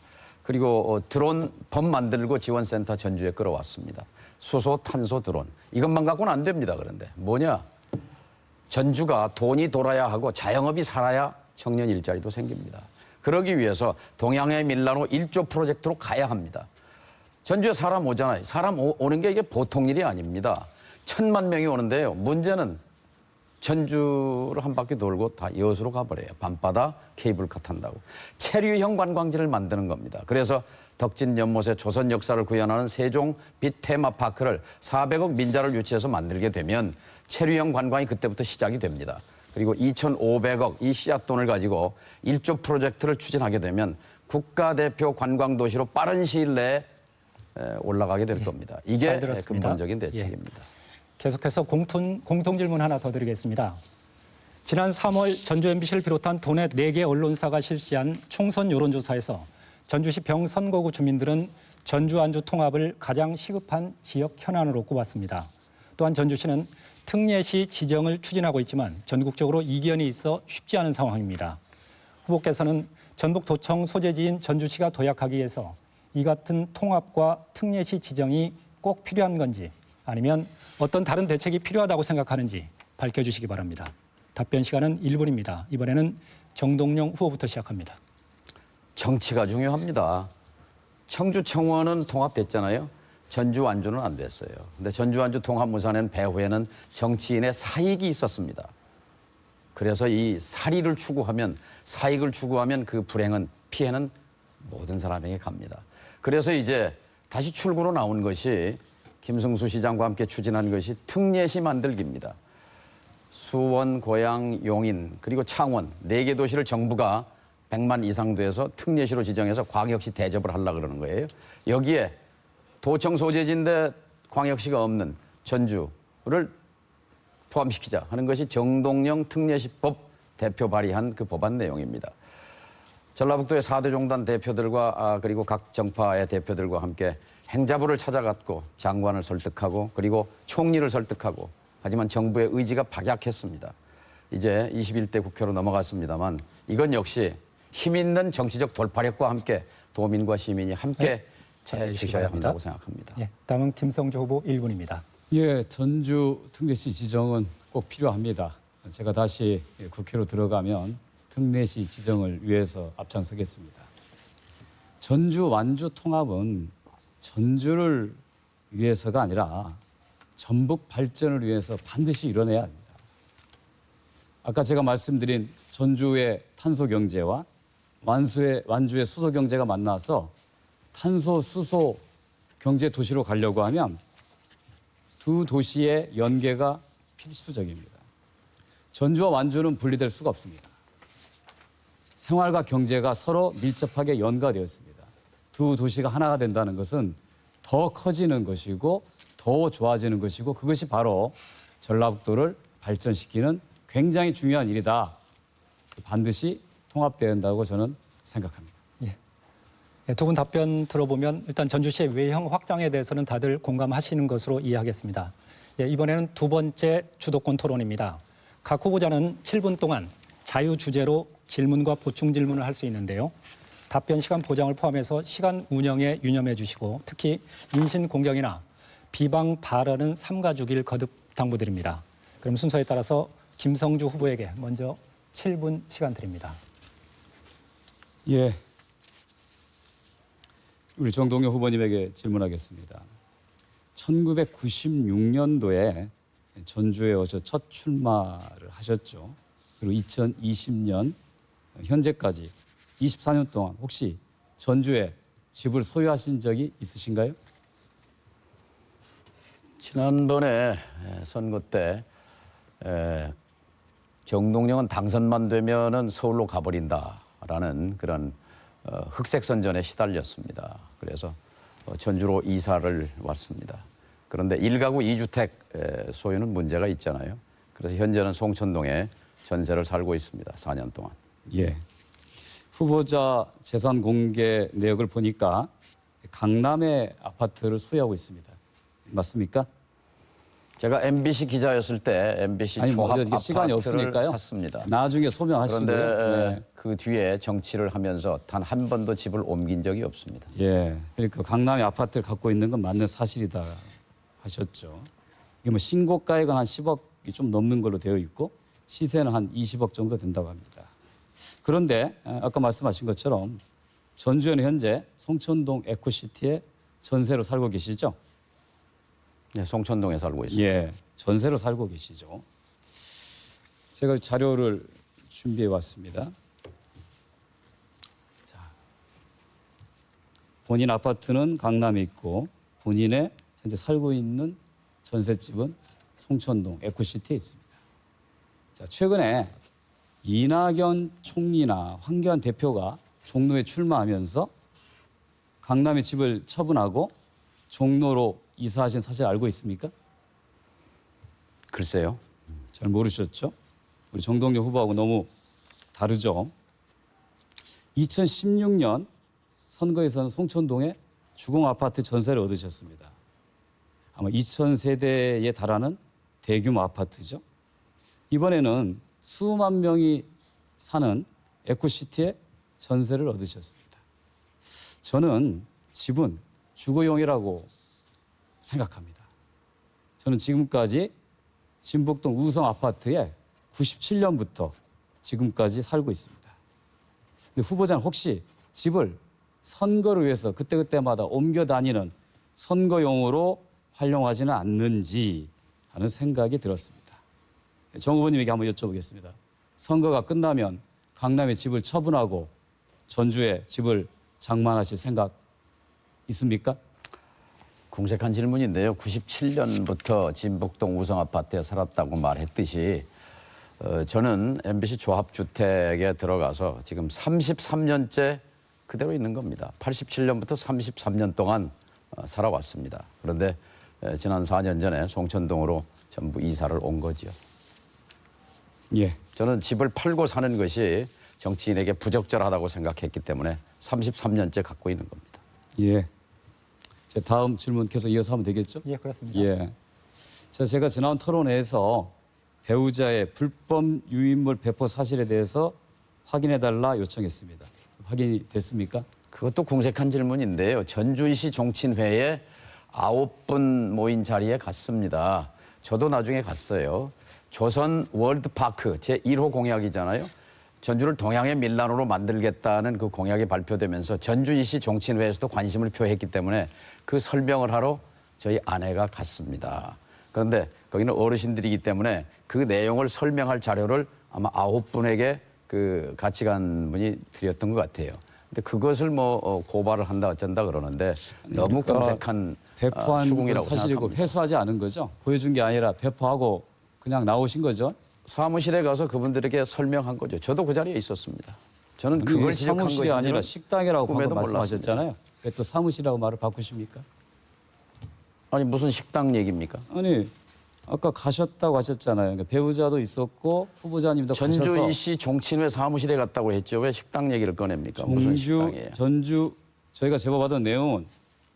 그리고 드론 범 만들고 지원센터 전주에 끌어왔습니다. 수소, 탄소, 드론. 이것만 갖고는 안 됩니다. 그런데 뭐냐? 전주가 돈이 돌아야 하고 자영업이 살아야 청년 일자리도 생깁니다. 그러기 위해서 동양의 밀라노 1조 프로젝트로 가야 합니다. 전주에 사람 오잖아요. 사람 오는 게 이게 보통 일이 아닙니다. 1,000만 명이 오는데요. 문제는 전주를 한 바퀴 돌고 다 여수로 가버려요. 밤바다 케이블카 탄다고. 체류형 관광지를 만드는 겁니다. 그래서 덕진 연못의 조선 역사를 구현하는 세종 빛 테마파크를 400억 민자를 유치해서 만들게 되면 체류형 관광이 그때부터 시작이 됩니다. 그리고 2,500억 이 씨앗돈을 가지고 1조 프로젝트를 추진하게 되면 국가대표 관광도시로 빠른 시일 내에 올라가게 될 겁니다. 이게 근본적인 대책입니다. 계속해서 공통질문 하나 더 드리겠습니다. 지난 3월 전주 MBC를 비롯한 도내 4개 언론사가 실시한 총선 여론조사에서 전주시 병선거구 주민들은 전주 안주 통합을 가장 시급한 지역 현안으로 꼽았습니다. 또한 전주시는 특례시 지정을 추진하고 있지만 전국적으로 이견이 있어 쉽지 않은 상황입니다. 후보께서는 전북도청 소재지인 전주시가 도약하기 위해서 이 같은 통합과 특례시 지정이 꼭 필요한 건지 아니면 어떤 다른 대책이 필요하다고 생각하는지 밝혀주시기 바랍니다. 답변 시간은 1분입니다. 이번에는 정동영 후보부터 시작합니다. 정치가 중요합니다. 청주 청원은 통합됐잖아요. 전주 완주는 안 됐어요. 근데 전주 완주 통합 무산에는 배후에는 정치인의 사익이 있었습니다. 그래서 이 사익을 추구하면 그 불행은 피해는 모든 사람에게 갑니다. 그래서 이제 다시 출구로 나온 것이 김승수 시장과 함께 추진한 것이 특례시 만들기입니다. 수원, 고양, 용인 그리고 창원 4개 도시를 정부가 100만 이상 돼서 특례시로 지정해서 광역시 대접을 하려고 그러는 거예요. 여기에 도청 소재지인데 광역시가 없는 전주를 포함시키자 하는 것이 정동영 특례시법 대표 발의한 그 법안 내용입니다. 전라북도의 4대 종단 대표들과 그리고 각 정파의 대표들과 함께 행자부를 찾아갔고 장관을 설득하고 그리고 총리를 설득하고 하지만 정부의 의지가 박약했습니다. 이제 21대 국회로 넘어갔습니다만 이건 역시 힘 있는 정치적 돌파력과 함께 도민과 시민이 함께 해주셔야 한다고 생각합니다. 다음은 김성주 후보 1분입니다. 전주 특례시 지정은 꼭 필요합니다. 제가 다시 국회로 들어가면 특례시 지정을 위해서 앞장서겠습니다. 전주 완주 통합은 전주를 위해서가 아니라 전북 발전을 위해서 반드시 이뤄내야 합니다. 아까 제가 말씀드린 전주의 탄소 경제와 완주의 수소 경제가 만나서 탄소 수소 경제 도시로 가려고 하면 두 도시의 연계가 필수적입니다. 전주와 완주는 분리될 수가 없습니다. 생활과 경제가 서로 밀접하게 연관되어 있습니다. 두 도시가 하나가 된다는 것은 더 커지는 것이고 더 좋아지는 것이고 그것이 바로 전라북도를 발전시키는 굉장히 중요한 일이다. 반드시 통합돼야 한다고 저는 생각합니다. 두 분 답변 들어보면 일단 전주시의 외형 확장에 대해서는 다들 공감하시는 것으로 이해하겠습니다. 이번에는 두 번째 주도권 토론입니다. 각 후보자는 7분 동안 자유 주제로 질문과 보충 질문을 할 수 있는데요. 답변 시간 보장을 포함해서 시간 운영에 유념해 주시고 특히 인신 공격이나 비방 발언은 삼가주기를 거듭 당부드립니다. 그럼 순서에 따라서 김성주 후보에게 먼저 7분 시간 드립니다. 예, 우리 정동영 후보님에게 질문하겠습니다. 1996년도에 전주에 어서 첫 출마를 하셨죠. 그리고 2020년 현재까지 24년 동안 혹시 전주에 집을 소유하신 적이 있으신가요? 지난번에 선거 때 정동영은 당선만 되면은 서울로 가버린다라는 그런 흑색 선전에 시달렸습니다. 그래서 전주로 이사를 왔습니다. 그런데 1가구 2주택 소유는 문제가 있잖아요. 그래서 현재는 송천동에 전세를 살고 있습니다. 4년 동안. 예. 후보자 재산 공개 내역을 보니까 강남의 아파트를 소유하고 있습니다. 맞습니까? 제가 MBC 기자였을 때 MBC 아니, 조합 어떻게 시간이 아파트를 없으니까요. 샀습니다. 나중에 소명하시고요. 그런데 예. 그 뒤에 정치를 하면서 단 한 번도 집을 옮긴 적이 없습니다. 예, 그러니까 강남의 아파트를 갖고 있는 건 맞는 사실이다 하셨죠. 이게 뭐 신고가액은 한 10억이 좀 넘는 걸로 되어 있고 시세는 한 20억 정도 된다고 합니다. 그런데 아까 말씀하신 것처럼 전주에는 현재 송천동 에코시티에 전세로 살고 계시죠? 네, 송천동에 살고 있습니다. 예, 전세로 살고 계시죠. 제가 자료를 준비해 왔습니다. 자, 본인 아파트는 강남에 있고 본인의 현재 살고 있는 전셋집은 송천동 에코시티에 있습니다. 자, 최근에 이낙연 총리나 황교안 대표가 종로에 출마하면서 강남의 집을 처분하고 종로로 이사하신 사실 알고 있습니까? 글쎄요. 잘 모르셨죠? 우리 정동영 후보하고 너무 다르죠. 2016년 선거에서는 송천동에 주공 아파트 전세를 얻으셨습니다. 아마 2,000세대에 달하는 대규모 아파트죠. 이번에는 수만 명이 사는 에코시티에 전세를 얻으셨습니다. 저는 집은 주거용이라고 생각합니다. 저는 지금까지 진북동 우성 아파트에 97년부터 지금까지 살고 있습니다. 근데 후보자는 혹시 집을 선거를 위해서 그때그때마다 옮겨 다니는 선거용으로 활용하지는 않는지 하는 생각이 들었습니다. 정 후보님에게 한번 여쭤보겠습니다. 선거가 끝나면 강남에 집을 처분하고 전주에 집을 장만하실 생각 있습니까? 궁색한 질문인데요. 97년부터 진북동 우성 아파트에 살았다고 말했듯이 저는 MBC 조합주택에 들어가서 지금 33년째 그대로 있는 겁니다. 87년부터 33년 동안 살아왔습니다. 그런데 지난 4년 전에 송천동으로 전부 이사를 온 거죠. 예. 저는 집을 팔고 사는 것이 정치인에게 부적절하다고 생각했기 때문에 33년째 갖고 있는 겁니다. 예. 제 다음 질문 계속 이어서 하면 되겠죠? 예, 그렇습니다. 예. 제가 지난 토론회에서 배우자의 불법 유인물 배포 사실에 대해서 확인해달라 요청했습니다. 확인이 됐습니까? 그것도 궁색한 질문인데요. 전주시 종친회에 9분 모인 자리에 갔습니다. 저도 나중에 갔어요. 조선 월드파크 제1호 공약이잖아요. 전주를 동양의 밀란으로 만들겠다는 그 공약이 발표되면서 전주시 종친회에서도 관심을 표했기 때문에 그 설명을 하러 저희 아내가 갔습니다. 그런데 거기는 어르신들이기 때문에 그 내용을 설명할 자료를 아마 9분에게 그 같이 간 분이 드렸던 것 같아요. 근데 그것을 뭐 고발을 한다 어쩐다 그러는데 너무 궁색한 배포한 건 추궁이라고 사실이고 생각합니다. 회수하지 않은 거죠? 보여준 게 아니라 배포하고 그냥 나오신 거죠? 사무실에 가서 그분들에게 설명한 거죠. 저도 그 자리에 있었습니다. 저는 아니, 그걸 지적한 사무실이 것이 아니라 식당이라고 방금 꿈에도 말씀하셨잖아요. 왜 또 사무실이라고 말을 바꾸십니까? 아니 무슨 식당 얘기입니까? 아니 아까 가셨다고 하셨잖아요. 그러니까 배우자도 있었고 후보자님도 가셔서 전주시 종친회 사무실에 갔다고 했죠. 왜 식당 얘기를 꺼냅니까? 무슨 식당이에요? 전주 저희가 제보받은 내용은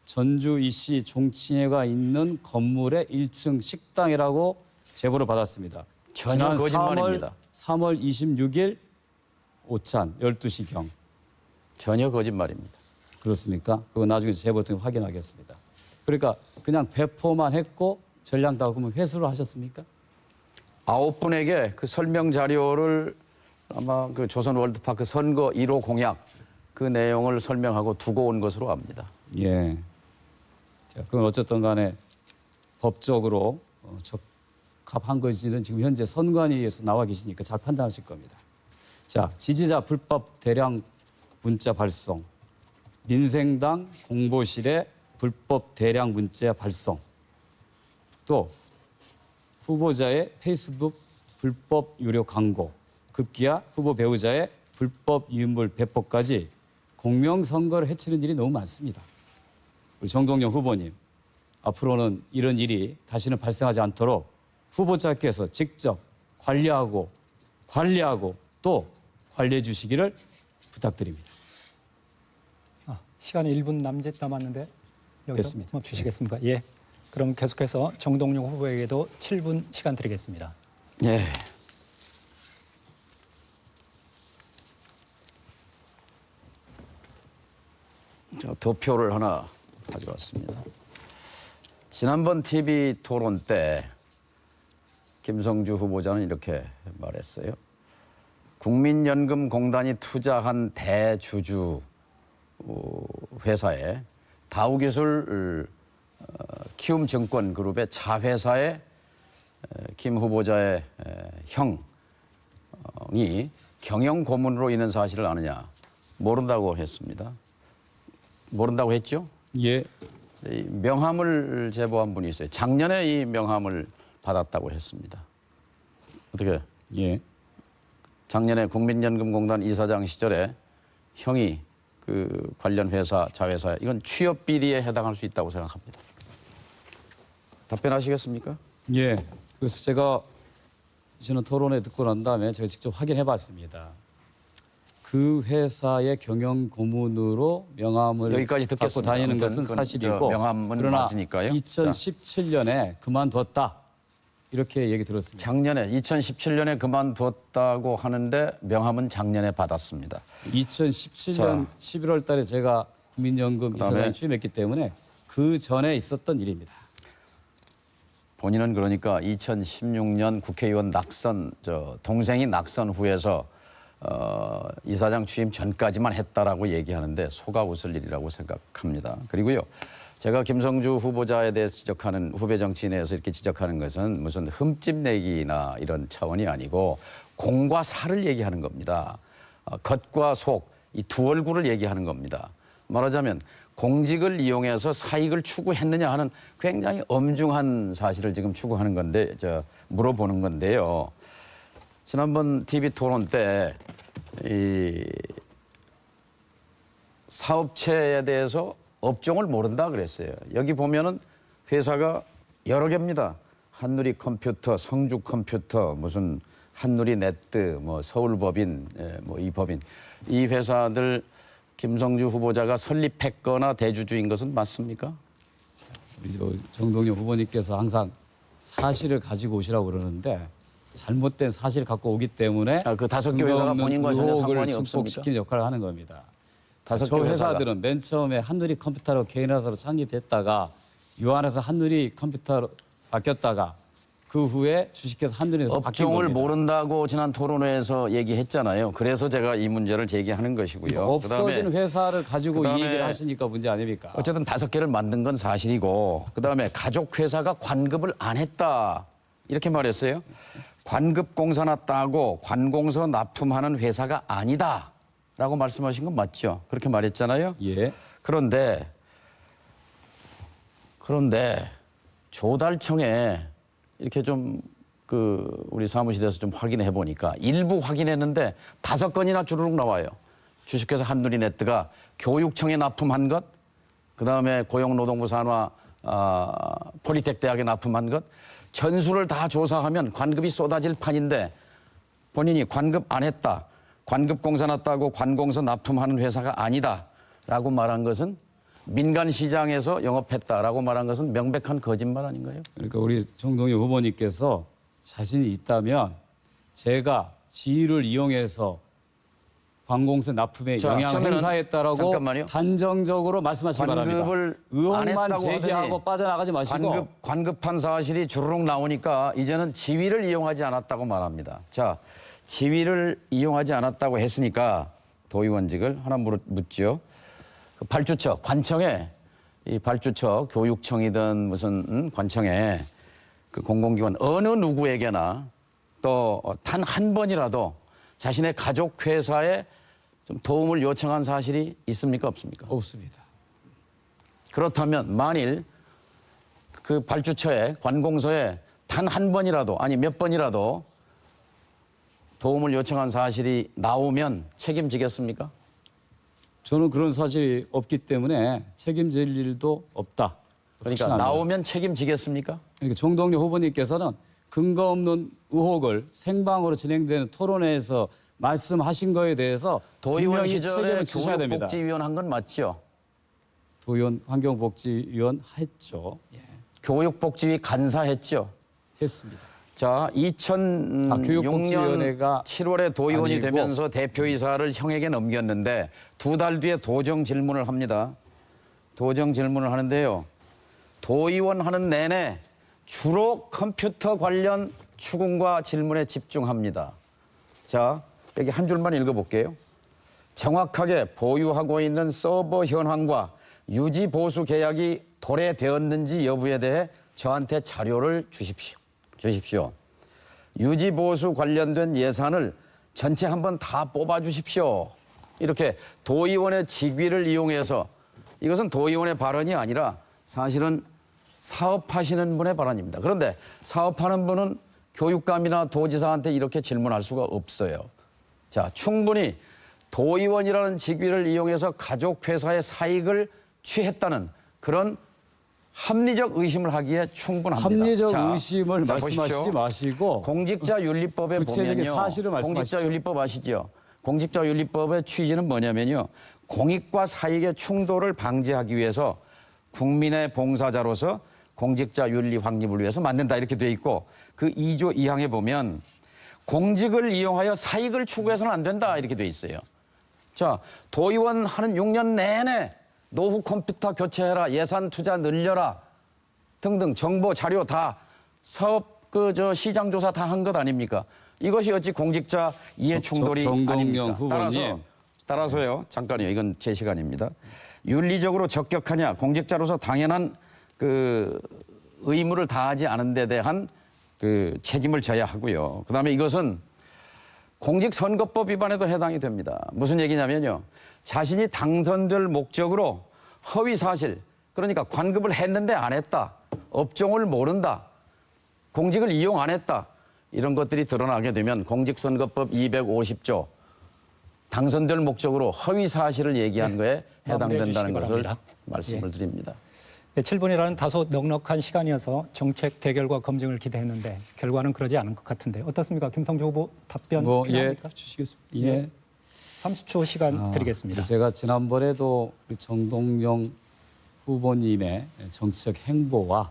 전주이시 종친회가 있는 건물의 1층 식당이라고 제보를 받았습니다. 전혀 지난 거짓말입니다. 3월 26일 오찬 12시경 전혀 거짓말입니다. 그렇습니까? 그거 나중에 제보 통해 확인하겠습니다. 그러니까 그냥 배포만 했고 전량 다 그러면 회수를 하셨습니까? 9분에게 그 설명 자료를 아마 그 조선 월드파크 선거 1호 공약 그 내용을 설명하고 두고 온 것으로 압니다. 예. 자, 그건 어쨌든 간에 법적으로 적합한 것인지는 지금 현재 선관위에서 나와 계시니까 잘 판단하실 겁니다. 자, 지지자 불법 대량 문자 발송, 민생당 공보실의 불법 대량 문자 발송, 또 후보자의 페이스북 불법 유료 광고, 급기야 후보 배우자의 불법 유물 배포까지 공명선거를 해치는 일이 너무 많습니다. 우리 정동영 후보님, 앞으로는 이런 일이 다시는 발생하지 않도록 후보자께서 직접 관리하고 또 관리해 주시기를 부탁드립니다. 시간이 1분 남짓 남았는데 여기서 됐습니다. 멈 주시겠습니까? 예. 그럼 계속해서 정동영 후보에게도 7분 시간 드리겠습니다. 예. 자, 도표를 하나 가져왔습니다. 지난번 TV 토론 때 김성주 후보자는 이렇게 말했어요. 국민연금공단이 투자한 대주주 회사에 다우기술 키움증권그룹의 자회사에 김 후보자의 형이 경영고문으로 있는 사실을 아느냐. 모른다고 했습니다. 모른다고 했죠? 예. 이 명함을 제보한 분이 있어요. 작년에 이 명함을 받았다고 했습니다. 어떻게? 예. 작년에 국민연금공단 이사장 시절에 형이 그 관련 회사, 자회사 이건 취업 비리에 해당할 수 있다고 생각합니다. 답변하시겠습니까? 예. 그래서 제가 저는 토론회 듣고 난 다음에 제가 직접 확인해 봤습니다. 그 회사의 경영 고문으로 명함을 여기까지 갖고 듣겠습니다. 다니는 아무튼 것은 그건 사실이고 명함은 그러나 맞으니까요. 2017년에 그만뒀다 이렇게 얘기 들었습니다. 작년에 2017년에 그만뒀다고 하는데 명함은 작년에 받았습니다. 2017년 11월 달에 제가 국민연금 이사장에 취임했기 때문에 그 전에 있었던 일입니다. 본인은 그러니까 2016년 국회의원 낙선, 동생이 낙선 후에서 이사장 취임 전까지만 했다라고 얘기하는데 속아 웃을 일이라고 생각합니다. 그리고요, 제가 김성주 후보자에 대해서 지적하는 후배 정치인에서 이렇게 지적하는 것은 무슨 흠집내기나 이런 차원이 아니고 공과 사를 얘기하는 겁니다. 겉과 속, 이 두 얼굴을 얘기하는 겁니다. 말하자면 공직을 이용해서 사익을 추구했느냐 하는 굉장히 엄중한 사실을 지금 추구하는 건데, 물어보는 건데요. 지난번 TV 토론 때 이 사업체에 대해서 업종을 모른다 그랬어요. 여기 보면은 회사가 여러 개입니다. 한누리 컴퓨터, 성주 컴퓨터, 무슨 한누리 네트, 뭐 서울법인, 뭐 이 법인, 이 회사들 김성주 후보자가 설립했거나 대주주인 것은 맞습니까? 우리 정동영 후보님께서 항상 사실을 가지고 오시라고 그러는데 잘못된 사실을 갖고 오기 때문에 그 5개 회사가 본인과 전혀 상관이 없습니까? 증폭시키는 역할을 하는 겁니다. 다섯 저 개 회사가. 회사들은 맨 처음에 한누리 컴퓨터로 개인 회사로 창립했다가 유한해서 한누리 컴퓨터로 바뀌었다가 그 후에 주식회사 한누리에서 바뀐 업종을 겁니다. 모른다고 지난 토론회에서 얘기했잖아요. 그래서 제가 이 문제를 제기하는 것이고요. 없어진 그다음에 회사를 가지고 이 그다음에 얘기를 하시니까 문제 아닙니까? 어쨌든 5개를 만든 건 사실이고, 그다음에 가족 회사가 관급을 안 했다 이렇게 말했어요. 관급공사나 따고 관공서 납품하는 회사가 아니다라고 말씀하신 건 맞죠? 그렇게 말했잖아요. 예. 그런데 조달청에 이렇게 좀 우리 사무실에서 좀 확인해 보니까 일부 확인했는데 5건이나 주르륵 나와요. 주식회사 한누리네트가 교육청에 납품한 것, 그다음에 고용노동부 산하 폴리텍 대학에 납품한 것, 전수를 다 조사하면 관급이 쏟아질 판인데 본인이 관급 안 했다, 관급공사 났다고 관공서 납품하는 회사가 아니다라고 말한 것은, 민간 시장에서 영업했다라고 말한 것은 명백한 거짓말 아닌가요? 그러니까 우리 정동영 후보님께서 자신이 있다면 제가 지위를 이용해서 관공서 납품에 자, 영향을 처음에는 행사했다라고 잠깐만요. 단정적으로 말씀하시기 바랍니다. 관급을 안 의혹만 했다고 제기하고 하더니 빠져나가지 마시고 관급한 사실이 주르륵 나오니까 이제는 지위를 이용하지 않았다고 말합니다. 자, 지위를 이용하지 않았다고 했으니까 도의원직을 하나 묻죠. 그 발주처, 관청에 이 발주처, 교육청이든 무슨 관청에 그 공공기관 어느 누구에게나 또 단 한 번이라도 자신의 가족 회사에 좀 도움을 요청한 사실이 있습니까, 없습니까? 없습니다. 그렇다면 만일 그 발주처에 관공서에 단 한 번이라도 아니 몇 번이라도 도움을 요청한 사실이 나오면 책임지겠습니까? 저는 그런 사실이 없기 때문에 책임질 일도 없다. 그러니까 확신합니다. 나오면 책임지겠습니까? 그러니까 정동영 후보님께서는 근거 없는 의혹을 생방으로 진행되는 토론회에서 말씀하신 거에 대해서 도의원 분명히 시절에 책임을 지셔야 됩니다. 교육복지위원 한 건 맞죠? 도의원 환경복지위원 했죠. 예, 교육복지위 간사했죠? 했습니다. 자, 2006년 교육복지위원회가 7월에 도의원이 아니고 되면서 대표이사를 형에게 넘겼는데 2달 뒤에 도정 질문을 합니다. 도정 질문을 하는데요. 도의원 하는 내내 주로 컴퓨터 관련 추궁과 질문에 집중합니다. 자, 여기 한 줄만 읽어볼게요. 정확하게 보유하고 있는 서버 현황과 유지 보수 계약이 도래되었는지 여부에 대해 저한테 자료를 주십시오. 유지 보수 관련된 예산을 전체 한번 다 뽑아 주십시오. 이렇게 도의원의 직위를 이용해서 이것은 도의원의 발언이 아니라 사실은 사업하시는 분의 발언입니다. 그런데 사업하는 분은 교육감이나 도지사한테 이렇게 질문할 수가 없어요. 자, 충분히 도의원이라는 직위를 이용해서 가족회사의 사익을 취했다는 그런 합리적 의심을 하기에 충분합니다. 합리적 자, 의심을 자, 말씀하시지 보십시오. 마시고 공직자윤리법에 구체적인 보면요. 사실을 말씀하십시오. 공직자윤리법 아시죠? 공직자윤리법의 취지는 뭐냐면요. 공익과 사익의 충돌을 방지하기 위해서 국민의 봉사자로서 공직자윤리 확립을 위해서 만든다 이렇게 돼 있고 그 2조 2항에 보면 공직을 이용하여 사익을 추구해서는 안 된다 이렇게 돼 있어요. 자, 도의원 하는 6년 내내 노후 컴퓨터 교체해라, 예산 투자 늘려라 등등 정보 자료 다 사업 시장 조사 다 한 것 아닙니까? 이것이 어찌 공직자 이해 충돌이 정동영 아닙니까? 후보님. 따라서요. 잠깐요. 이건 제 시간입니다. 윤리적으로 적격하냐? 공직자로서 당연한 그 의무를 다하지 않은 데 대한 그 책임을 져야 하고요. 그다음에 이것은 공직선거법 위반에도 해당이 됩니다. 무슨 얘기냐면요. 자신이 당선될 목적으로 허위 사실, 그러니까 관급을 했는데 안 했다. 업종을 모른다. 공직을 이용 안 했다. 이런 것들이 드러나게 되면 공직선거법 250조 당선될 목적으로 허위 사실을 얘기한 거에 해당된다는 것을 말씀을 드립니다. 7분이라는 다소 넉넉한 시간이어서 정책 대결과 검증을 기대했는데 결과는 그러지 않은 것 같은데 어떻습니까? 김성주 후보 답변 필요합니까? 주시겠습니다. 예. 30초 시간 드리겠습니다. 제가 지난번에도 우리 정동영 후보님의 정치적 행보와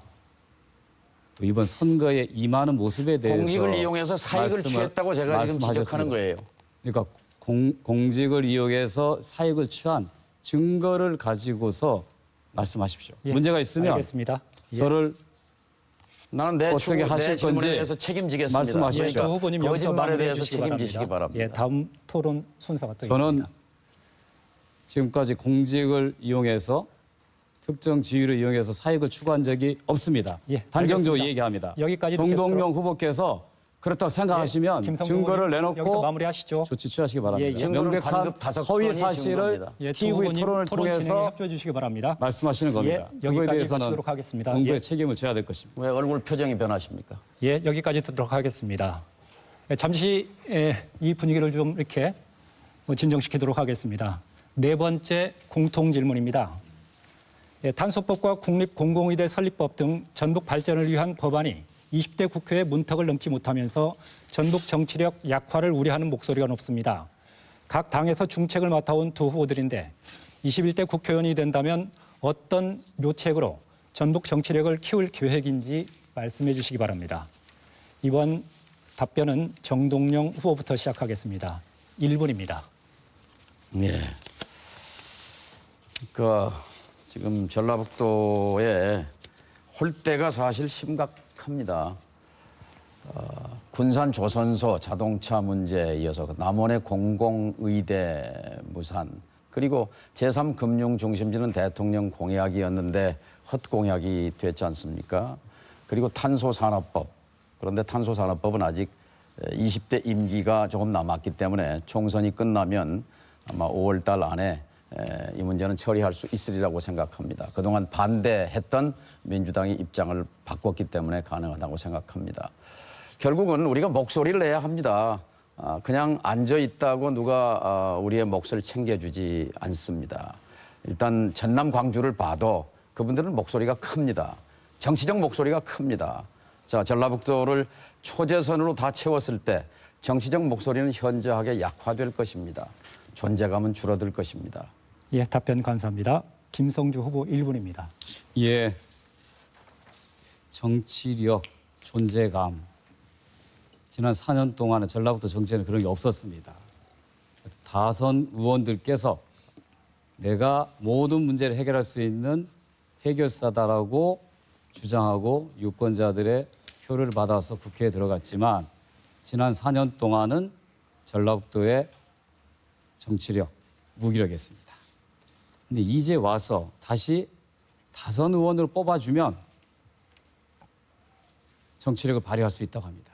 또 이번 선거에 임하는 모습에 대해서 공직을 이용해서 사익을 취했다고 제가 지금 지적하는 거예요. 그러니까 공직을 이용해서 사익을 취한 증거를 가지고서 말씀하십시오. 예, 문제가 있으면 알겠습니다. 예. 저를 나는 내 어떻게 하실 질문에 건지 대해서 책임지겠습니다. 말씀하십시오. 그러니까 후보님 여기서 거짓말에 마무리해 대해서 주시기 책임지시기 바랍니다. 예, 다음 토론 순서가 또 저는 있습니다. 지금까지 공직을 이용해서 특정 지위를 이용해서 사익을 추구한 적이 없습니다. 예, 단정적으로 알겠습니다. 얘기합니다. 여기까지 정동영 후보께서 그렇다고 생각하시면 김성주 증거를 후보님, 여기서 내놓고 마무리하시죠. 조치 취하시기 바랍니다. 예, 예. 증거는 명백한 관급 5건이 허위 사실을 증거입니다. 예, 두 TV 후보님 토론을 토론 진행에 통해서 협조해 주시기 바랍니다. 말씀하시는 겁니다. 예, 그거에 여기까지 대해서는 마치도록 하겠습니다. 정부의 예. 책임을 져야 될 것입니다. 왜 얼굴 표정이 변하십니까? 예, 여기까지 듣도록 하겠습니다. 잠시 이 분위기를 좀 이렇게 진정시키도록 하겠습니다. 네 번째 공통 질문입니다. 탄소법과 국립공공의대 설립법 등 전북 발전을 위한 법안이 20대 국회의 문턱을 넘지 못하면서 전북 정치력 약화를 우려하는 목소리가 높습니다. 각 당에서 중책을 맡아온 두 후보들인데 21대 국회의원이 된다면 어떤 묘책으로 전북 정치력을 키울 계획인지 말씀해 주시기 바랍니다. 이번 답변은 정동영 후보부터 시작하겠습니다. 1분입니다. 예. 그러니까 지금 전라북도에 홀대가 사실 심각합니다. 군산 조선소 자동차 문제에 이어서 남원의 공공의대 무산, 그리고 제3금융중심지는 대통령 공약이었는데 헛공약이 됐지 않습니까? 그리고 탄소산업법. 그런데 탄소산업법은 아직 20대 임기가 조금 남았기 때문에 총선이 끝나면 아마 5월 달 안에 이 문제는 처리할 수 있으리라고 생각합니다. 그동안 반대했던 민주당이 입장을 바꿨기 때문에 가능하다고 생각합니다. 결국은 우리가 목소리를 내야 합니다. 그냥 앉아 있다고 누가 우리의 몫을 챙겨주지 않습니다. 일단 전남 광주를 봐도 그분들은 목소리가 큽니다. 정치적 목소리가 큽니다. 자, 전라북도를 초재선으로 다 채웠을 때 정치적 목소리는 현저하게 약화될 것입니다. 존재감은 줄어들 것입니다. 예, 답변 감사합니다. 김성주 후보 1분입니다. 예, 정치력, 존재감. 지난 4년 동안은 전라북도 정치에는 그런 게 없었습니다. 다선 의원들께서 내가 모든 문제를 해결할 수 있는 해결사다라고 주장하고 유권자들의 표를 받아서 국회에 들어갔지만 지난 4년 동안은 전라북도의 정치력, 무기력했습니다. 근데 이제 와서 다시 다선 의원으로 뽑아주면 정치력을 발휘할 수 있다고 합니다.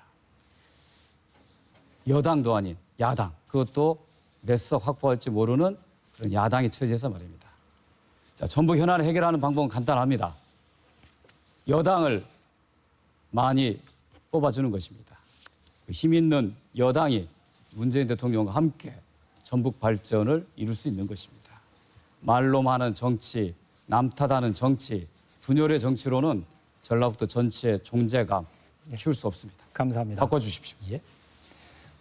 여당도 아닌 야당, 그것도 몇 석 확보할지 모르는 그런 야당의 처지에서 말입니다. 자, 전북 현안을 해결하는 방법은 간단합니다. 여당을 많이 뽑아주는 것입니다. 힘 있는 여당이 문재인 대통령과 함께 전북 발전을 이룰 수 있는 것입니다. 말로만 하는 정치, 남 탓하는 정치, 분열의 정치로는 전라북도 전체의 존재감 키울 수 없습니다. 감사합니다. 바꿔주십시오. 예.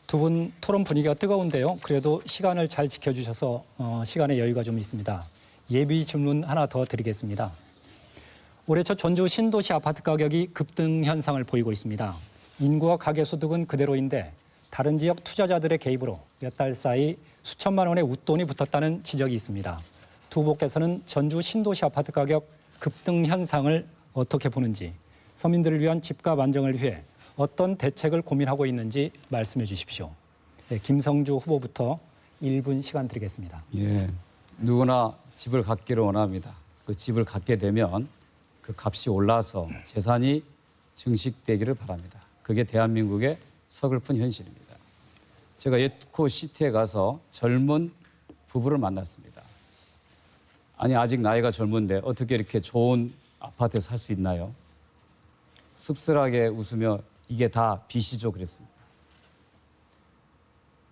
두 분 토론 분위기가 뜨거운데요. 그래도 시간을 잘 지켜주셔서 시간의 여유가 좀 있습니다. 예비 질문 하나 더 드리겠습니다. 올해 초 전주 신도시 아파트 가격이 급등 현상을 보이고 있습니다. 인구와 가계소득은 그대로인데 다른 지역 투자자들의 개입으로 몇 달 사이 수천만 원의 웃돈이 붙었다는 지적이 있습니다. 두 후보께서는 전주 신도시 아파트 가격 급등 현상을 어떻게 보는지, 서민들을 위한 집값 안정을 위해 어떤 대책을 고민하고 있는지 말씀해 주십시오. 네, 김성주 후보부터 1분 시간 드리겠습니다. 예, 누구나 집을 갖기를 원합니다. 그 집을 갖게 되면 그 값이 올라서 재산이 증식되기를 바랍니다. 그게 대한민국의 서글픈 현실입니다. 제가 예트코시티에 가서 젊은 부부를 만났습니다. 아니, 아직 나이가 젊은데 어떻게 이렇게 좋은 아파트에 살 수 있나요? 씁쓸하게 웃으며 이게 다 빚이죠 그랬습니다.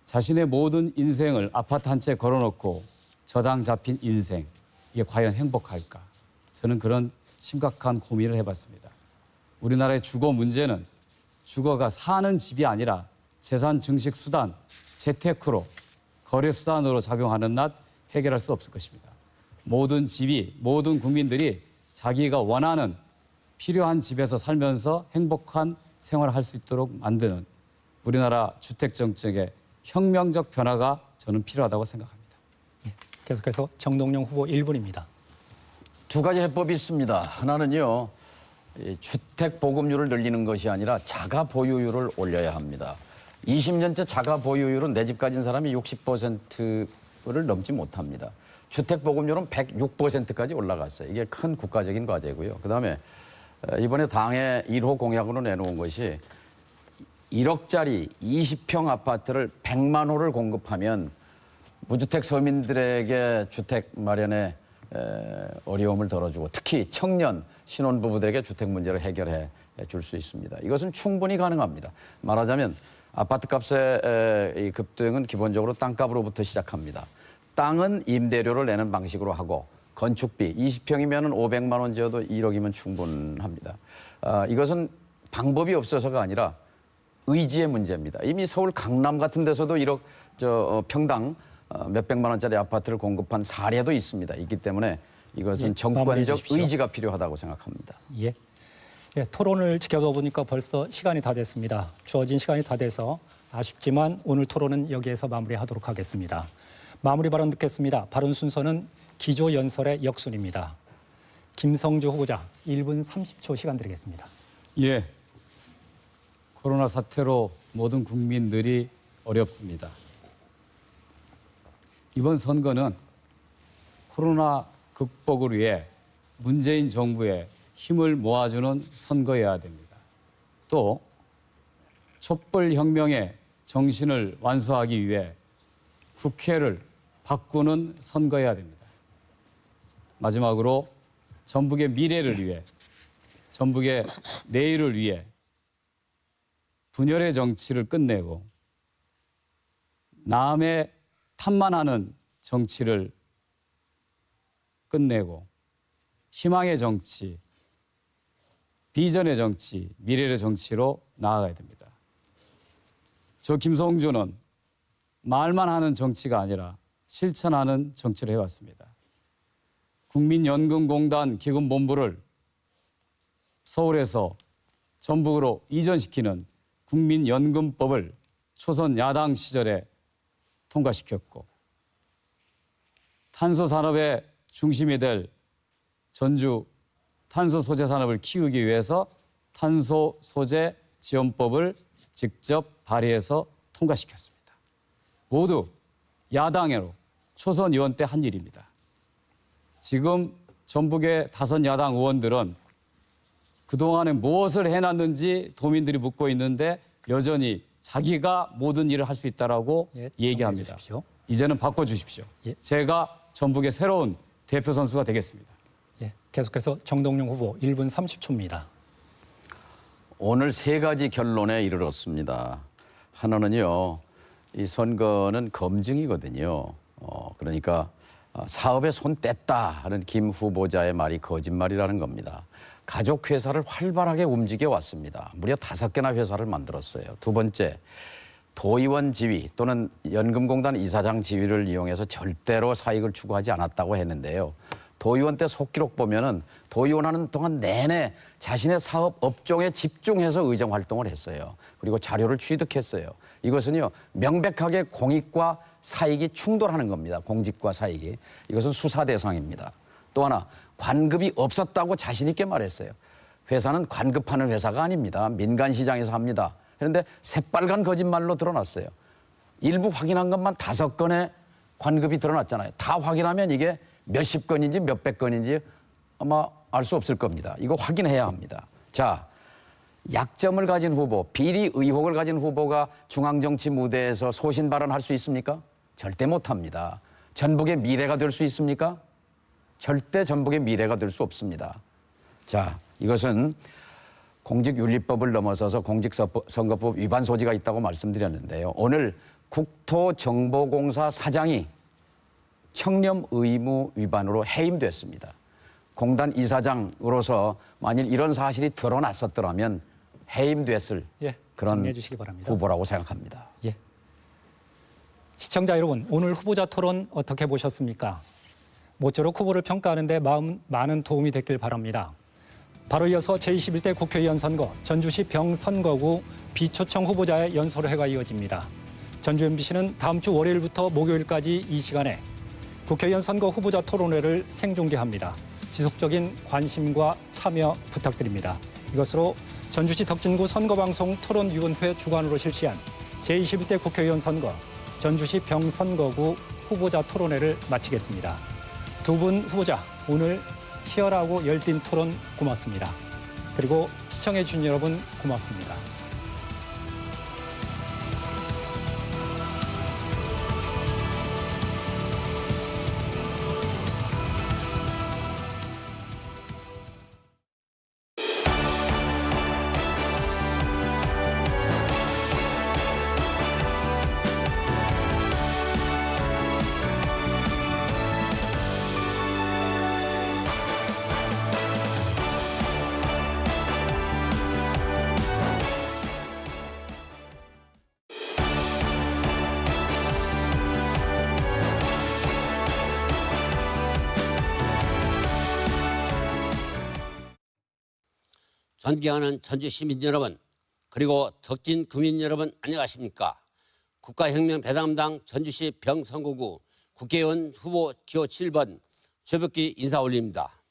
자신의 모든 인생을 아파트 한 채 걸어놓고 저당 잡힌 인생, 이게 과연 행복할까? 저는 그런 심각한 고민을 해봤습니다. 우리나라의 주거 문제는 주거가 사는 집이 아니라 재산 증식 수단, 재테크로, 거래 수단으로 작용하는 낮 해결할 수 없을 것입니다. 모든 집이, 모든 국민들이 자기가 원하는 필요한 집에서 살면서 행복한 생활을 할 수 있도록 만드는 우리나라 주택 정책의 혁명적 변화가 저는 필요하다고 생각합니다. 계속해서 정동영 후보 1분입니다. 두 가지 해법이 있습니다. 하나는요, 이 주택 보급률을 늘리는 것이 아니라 자가 보유율을 올려야 합니다. 20년째 자가 보유율은 내 집 가진 사람이 60%를 넘지 못합니다. 주택 보급률은 106%까지 올라갔어요. 이게 큰 국가적인 과제고요. 그다음에 이번에 당의 1호 공약으로 내놓은 것이 1억짜리 20평 아파트를 100만 호를 공급하면 무주택 서민들에게 주택 마련에 어려움을 덜어주고 특히 청년 신혼부부들에게 주택 문제를 해결해 줄 수 있습니다. 이것은 충분히 가능합니다. 말하자면 아파트 값의 이 급등은 기본적으로 땅값으로부터 시작합니다. 땅은 임대료를 내는 방식으로 하고 건축비 20평이면 500만 원 지어도 1억이면 충분합니다. 이것은 방법이 없어서가 아니라 의지의 문제입니다. 이미 서울 강남 같은 데서도 1억 평당 몇백만 원짜리 아파트를 공급한 사례도 있습니다. 있기 때문에 이것은 예, 정권적 의지가 필요하다고 생각합니다. 예. 예, 토론을 지켜보다 보니까 벌써 시간이 다 됐습니다. 주어진 시간이 다 돼서 아쉽지만 오늘 토론은 여기에서 마무리하도록 하겠습니다. 마무리 발언 듣겠습니다. 발언 순서는 기조연설의 역순입니다. 김성주 후보자 1분 30초 시간 드리겠습니다. 예, 코로나 사태로 모든 국민들이 어렵습니다. 이번 선거는 코로나 극복을 위해 문재인 정부에 힘을 모아주는 선거여야 됩니다. 또 촛불혁명의 정신을 완수하기 위해 국회를 바꾸는 선거여야 됩니다. 마지막으로 전북의 미래를 위해, 전북의 내일을 위해 분열의 정치를 끝내고 남의 탓만하는 정치를 끝내고 희망의 정치, 비전의 정치, 미래의 정치로 나아가야 됩니다. 저 김성주는 말만 하는 정치가 아니라 실천하는 정치를 해왔습니다. 국민연금공단 기금본부를 서울에서 전북으로 이전시키는 국민연금법을 초선 야당 시절에 통과시켰고, 탄소 산업의 중심이 될 전주 탄소 소재 산업을 키우기 위해서 탄소 소재 지원법을 직접 발의해서 통과시켰습니다. 모두 야당으로 초선 의원 때 한 일입니다. 지금 전북의 다선 야당 의원들은 그동안에 무엇을 해놨는지 도민들이 묻고 있는데 여전히 자기가 모든 일을 할 수 있다라고 얘기합니다. 이제는 바꿔주십시오. 제가 전북의 새로운 대표 선수가 되겠습니다. 계속해서 정동영 후보 1분 30초입니다. 오늘 세 가지 결론에 이르렀습니다. 하나는요, 이 선거는 검증이거든요. 그러니까 사업에 손 뗐다 하는 김 후보자의 말이 거짓말이라는 겁니다. 가족 회사를 활발하게 움직여 왔습니다. 무려 5개나 회사를 만들었어요. 두 번째, 도의원 지위 또는 연금공단 이사장 지위를 이용해서 절대로 사익을 추구하지 않았다고 했는데요. 도의원 때 속기록 보면은 도의원 하는 동안 내내 자신의 사업 업종에 집중해서 의정 활동을 했어요. 그리고 자료를 취득했어요. 이것은요, 명백하게 공익과 사익이 충돌하는 겁니다. 공직과 사익이. 이것은 수사 대상입니다. 또 하나, 관급이 없었다고 자신 있게 말했어요. 회사는 관급하는 회사가 아닙니다. 민간 시장에서 합니다. 그런데 새빨간 거짓말로 드러났어요. 일부 확인한 것만 5건의 관급이 드러났잖아요. 다 확인하면 이게 몇십 건인지 몇백 건인지 아마 알 수 없을 겁니다. 이거 확인해야 합니다. 자, 약점을 가진 후보, 비리 의혹을 가진 후보가 중앙정치 무대에서 소신 발언할 수 있습니까? 절대 못합니다. 전북의 미래가 될 수 있습니까? 절대 전북의 미래가 될 수 없습니다. 자, 이것은 공직윤리법을 넘어서서 공직선거법 위반 소지가 있다고 말씀드렸는데요. 오늘 국토정보공사 사장이 청렴 의무 위반으로 해임됐습니다. 공단 이사장으로서 만일 이런 사실이 드러났었더라면 해임됐을 그런 후보라고 생각합니다. 시청자 여러분, 오늘 후보자 토론 어떻게 보셨습니까? 모쪼록 후보를 평가하는 데 많은 도움이 됐길 바랍니다. 바로 이어서 제21대 국회의원 선거, 전주시 병선거구 비초청 후보자의 연설회가 이어집니다. 전주 MBC는 다음 주 월요일부터 목요일까지 이 시간에 국회의원 선거 후보자 토론회를 생중계합니다. 지속적인 관심과 참여 부탁드립니다. 이것으로 전주시 덕진구 선거방송 토론위원회 주관으로 실시한 제21대 국회의원 선거, 전주시 병선거구 후보자 토론회를 마치겠습니다. 두 분 후보자, 오늘 치열하고 열띤 토론 고맙습니다. 그리고 시청해주신 여러분 고맙습니다. 존경하는 전주 시민 여러분, 그리고 덕진 구민 여러분 안녕하십니까? 국가혁명 배당당 전주시 병선거구 국회의원 후보 기호 7번 최벽기 인사 올립니다.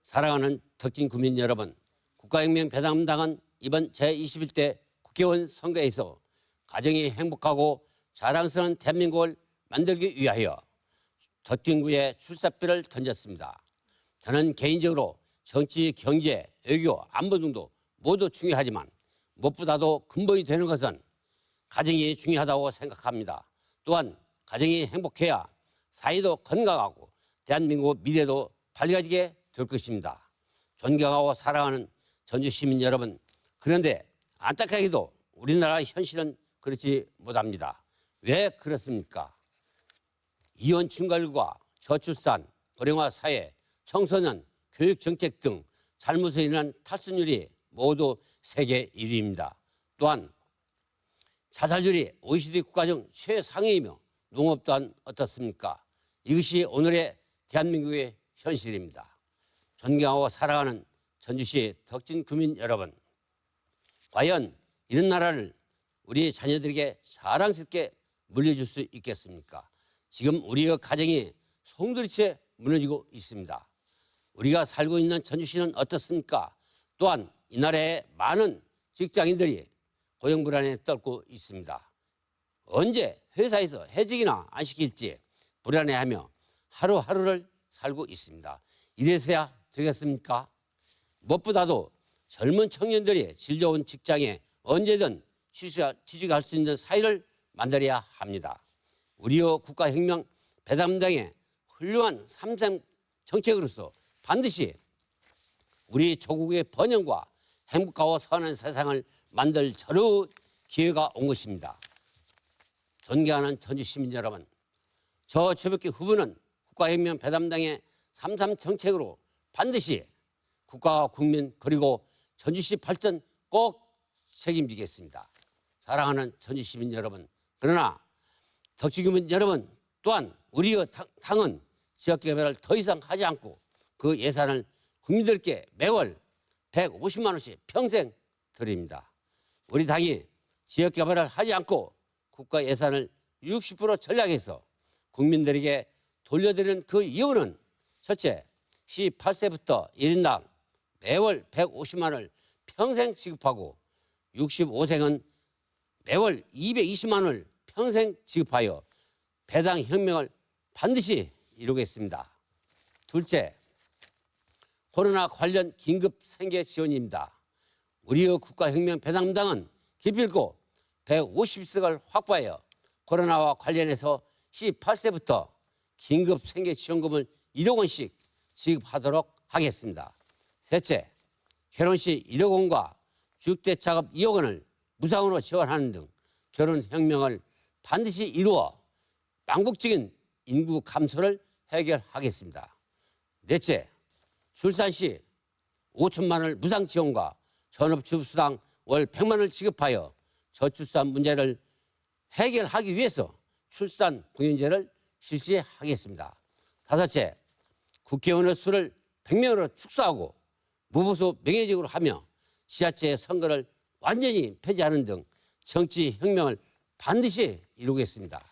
사랑하는 덕진 국민 여러분, 국가혁명 배당당은 이번 제21대 국회의원 선거에서 가정이 행복하고 자랑스러운 대한민국을 만들기 위하여 덕진구에 출사표를 던졌습니다. 저는 개인적으로 정치, 경제, 외교, 안보 등도 모두 중요하지만 무엇보다도 근본이 되는 것은 가정이 중요하다고 생각합니다. 또한 가정이 행복해야 사회도 건강하고 대한민국 미래도 밝아지게 될 것입니다. 존경하고 사랑하는 전주 시민 여러분, 그런데 안타깝게도 우리나라 현실은 그렇지 못합니다. 왜 그렇습니까? 이혼 증가율과 저출산, 고령화 사회, 청소년, 교육 정책 등 잘못에 인한 탈선율이 모두 세계 1위입니다. 또한 자살률이 OECD 국가 중 최상위이며 농업 또한 어떻습니까? 이것이 오늘의 대한민국의 현실입니다. 존경하고 사랑하는 전주시 덕진 구민 여러분, 과연 이런 나라를 우리 자녀들에게 자랑스럽게 물려줄 수 있겠습니까? 지금 우리의 가정이 송두리째 무너지고 있습니다. 우리가 살고 있는 전주시는 어떻습니까? 또한 이 나라의 많은 직장인들이 고용 불안에 떨고 있습니다. 언제 회사에서 해직이나 안 시킬지 불안해하며 하루하루를 살고 있습니다. 이래서야 되겠습니까? 무엇보다도 젊은 청년들이 질 좋은 직장에 언제든 취직할 수 있는 사회를 만들어야 합니다. 우리의 국가혁명 배당당의 훌륭한 3선 정책으로서 반드시 우리 조국의 번영과 행복하고 선한 세상을 만들 저런 기회가 온 것입니다. 존경하는 전주 시민 여러분, 저 최벽기 후보는 국가혁명 배당당의 3.3 정책으로 반드시 국가와 국민 그리고 전주시 발전 꼭 책임지겠습니다. 사랑하는 전주 시민 여러분, 그러나 덕지구민 여러분 또한 우리의 당은 지역개발을 더 이상 하지 않고 그 예산을 국민들께 매월 150만 원씩 평생 드립니다. 우리 당이 지역개발을 하지 않고 국가 예산을 60% 전략해서 국민들에게 돌려드리는 그 이유는 첫째, 18세부터 1인당 매월 150만 원을 평생 지급하고 65세는 매월 220만 원을 평생 지급하여 배당 혁명을 반드시 이루겠습니다. 둘째, 코로나 관련 긴급 생계 지원입니다. 우리의 국가혁명 배당당은 기필코 150석을 확보하여 코로나와 관련해서 18세부터 긴급 생계 지원금을 1억 원씩 지급하도록 하겠습니다. 셋째, 결혼 시 1억 원과 주택 작업 2억 원을 무상으로 지원하는 등 결혼혁명을 반드시 이루어 망국적인 인구 감소를 해결하겠습니다. 넷째, 출산 시 5천만 원을 무상 지원과 전업주부수당 월 100만 원을 지급하여 저출산 문제를 해결하기 위해서 출산 공연제를 실시하겠습니다. 다섯째, 국회의원의 수를 100명으로 축소하고 무보수 명예직으로 하며 지자체 선거를 완전히 폐지하는 등 정치혁명을 반드시 이루겠습니다.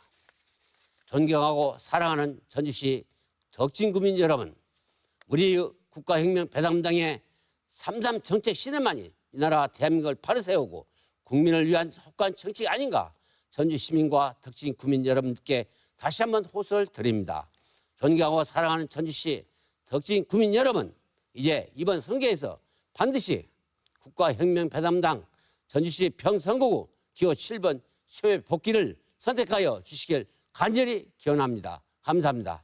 존경하고 사랑하는 전주시 덕진구민 여러분, 우리 국가혁명 배당당의 3.3 정책 실현만이 이 나라 대한민국을 바로 세우고 국민을 위한 혹한 정책이 아닌가 전주 시민과 덕진 구민 여러분께 다시 한번 호소를 드립니다. 존경하고 사랑하는 전주시 덕진 구민 여러분, 이제 이번 선거에서 반드시 국가혁명 배당당 전주시 평선거구 기호 7번 최 복귀를 선택하여 주시길 간절히 기원합니다. 감사합니다.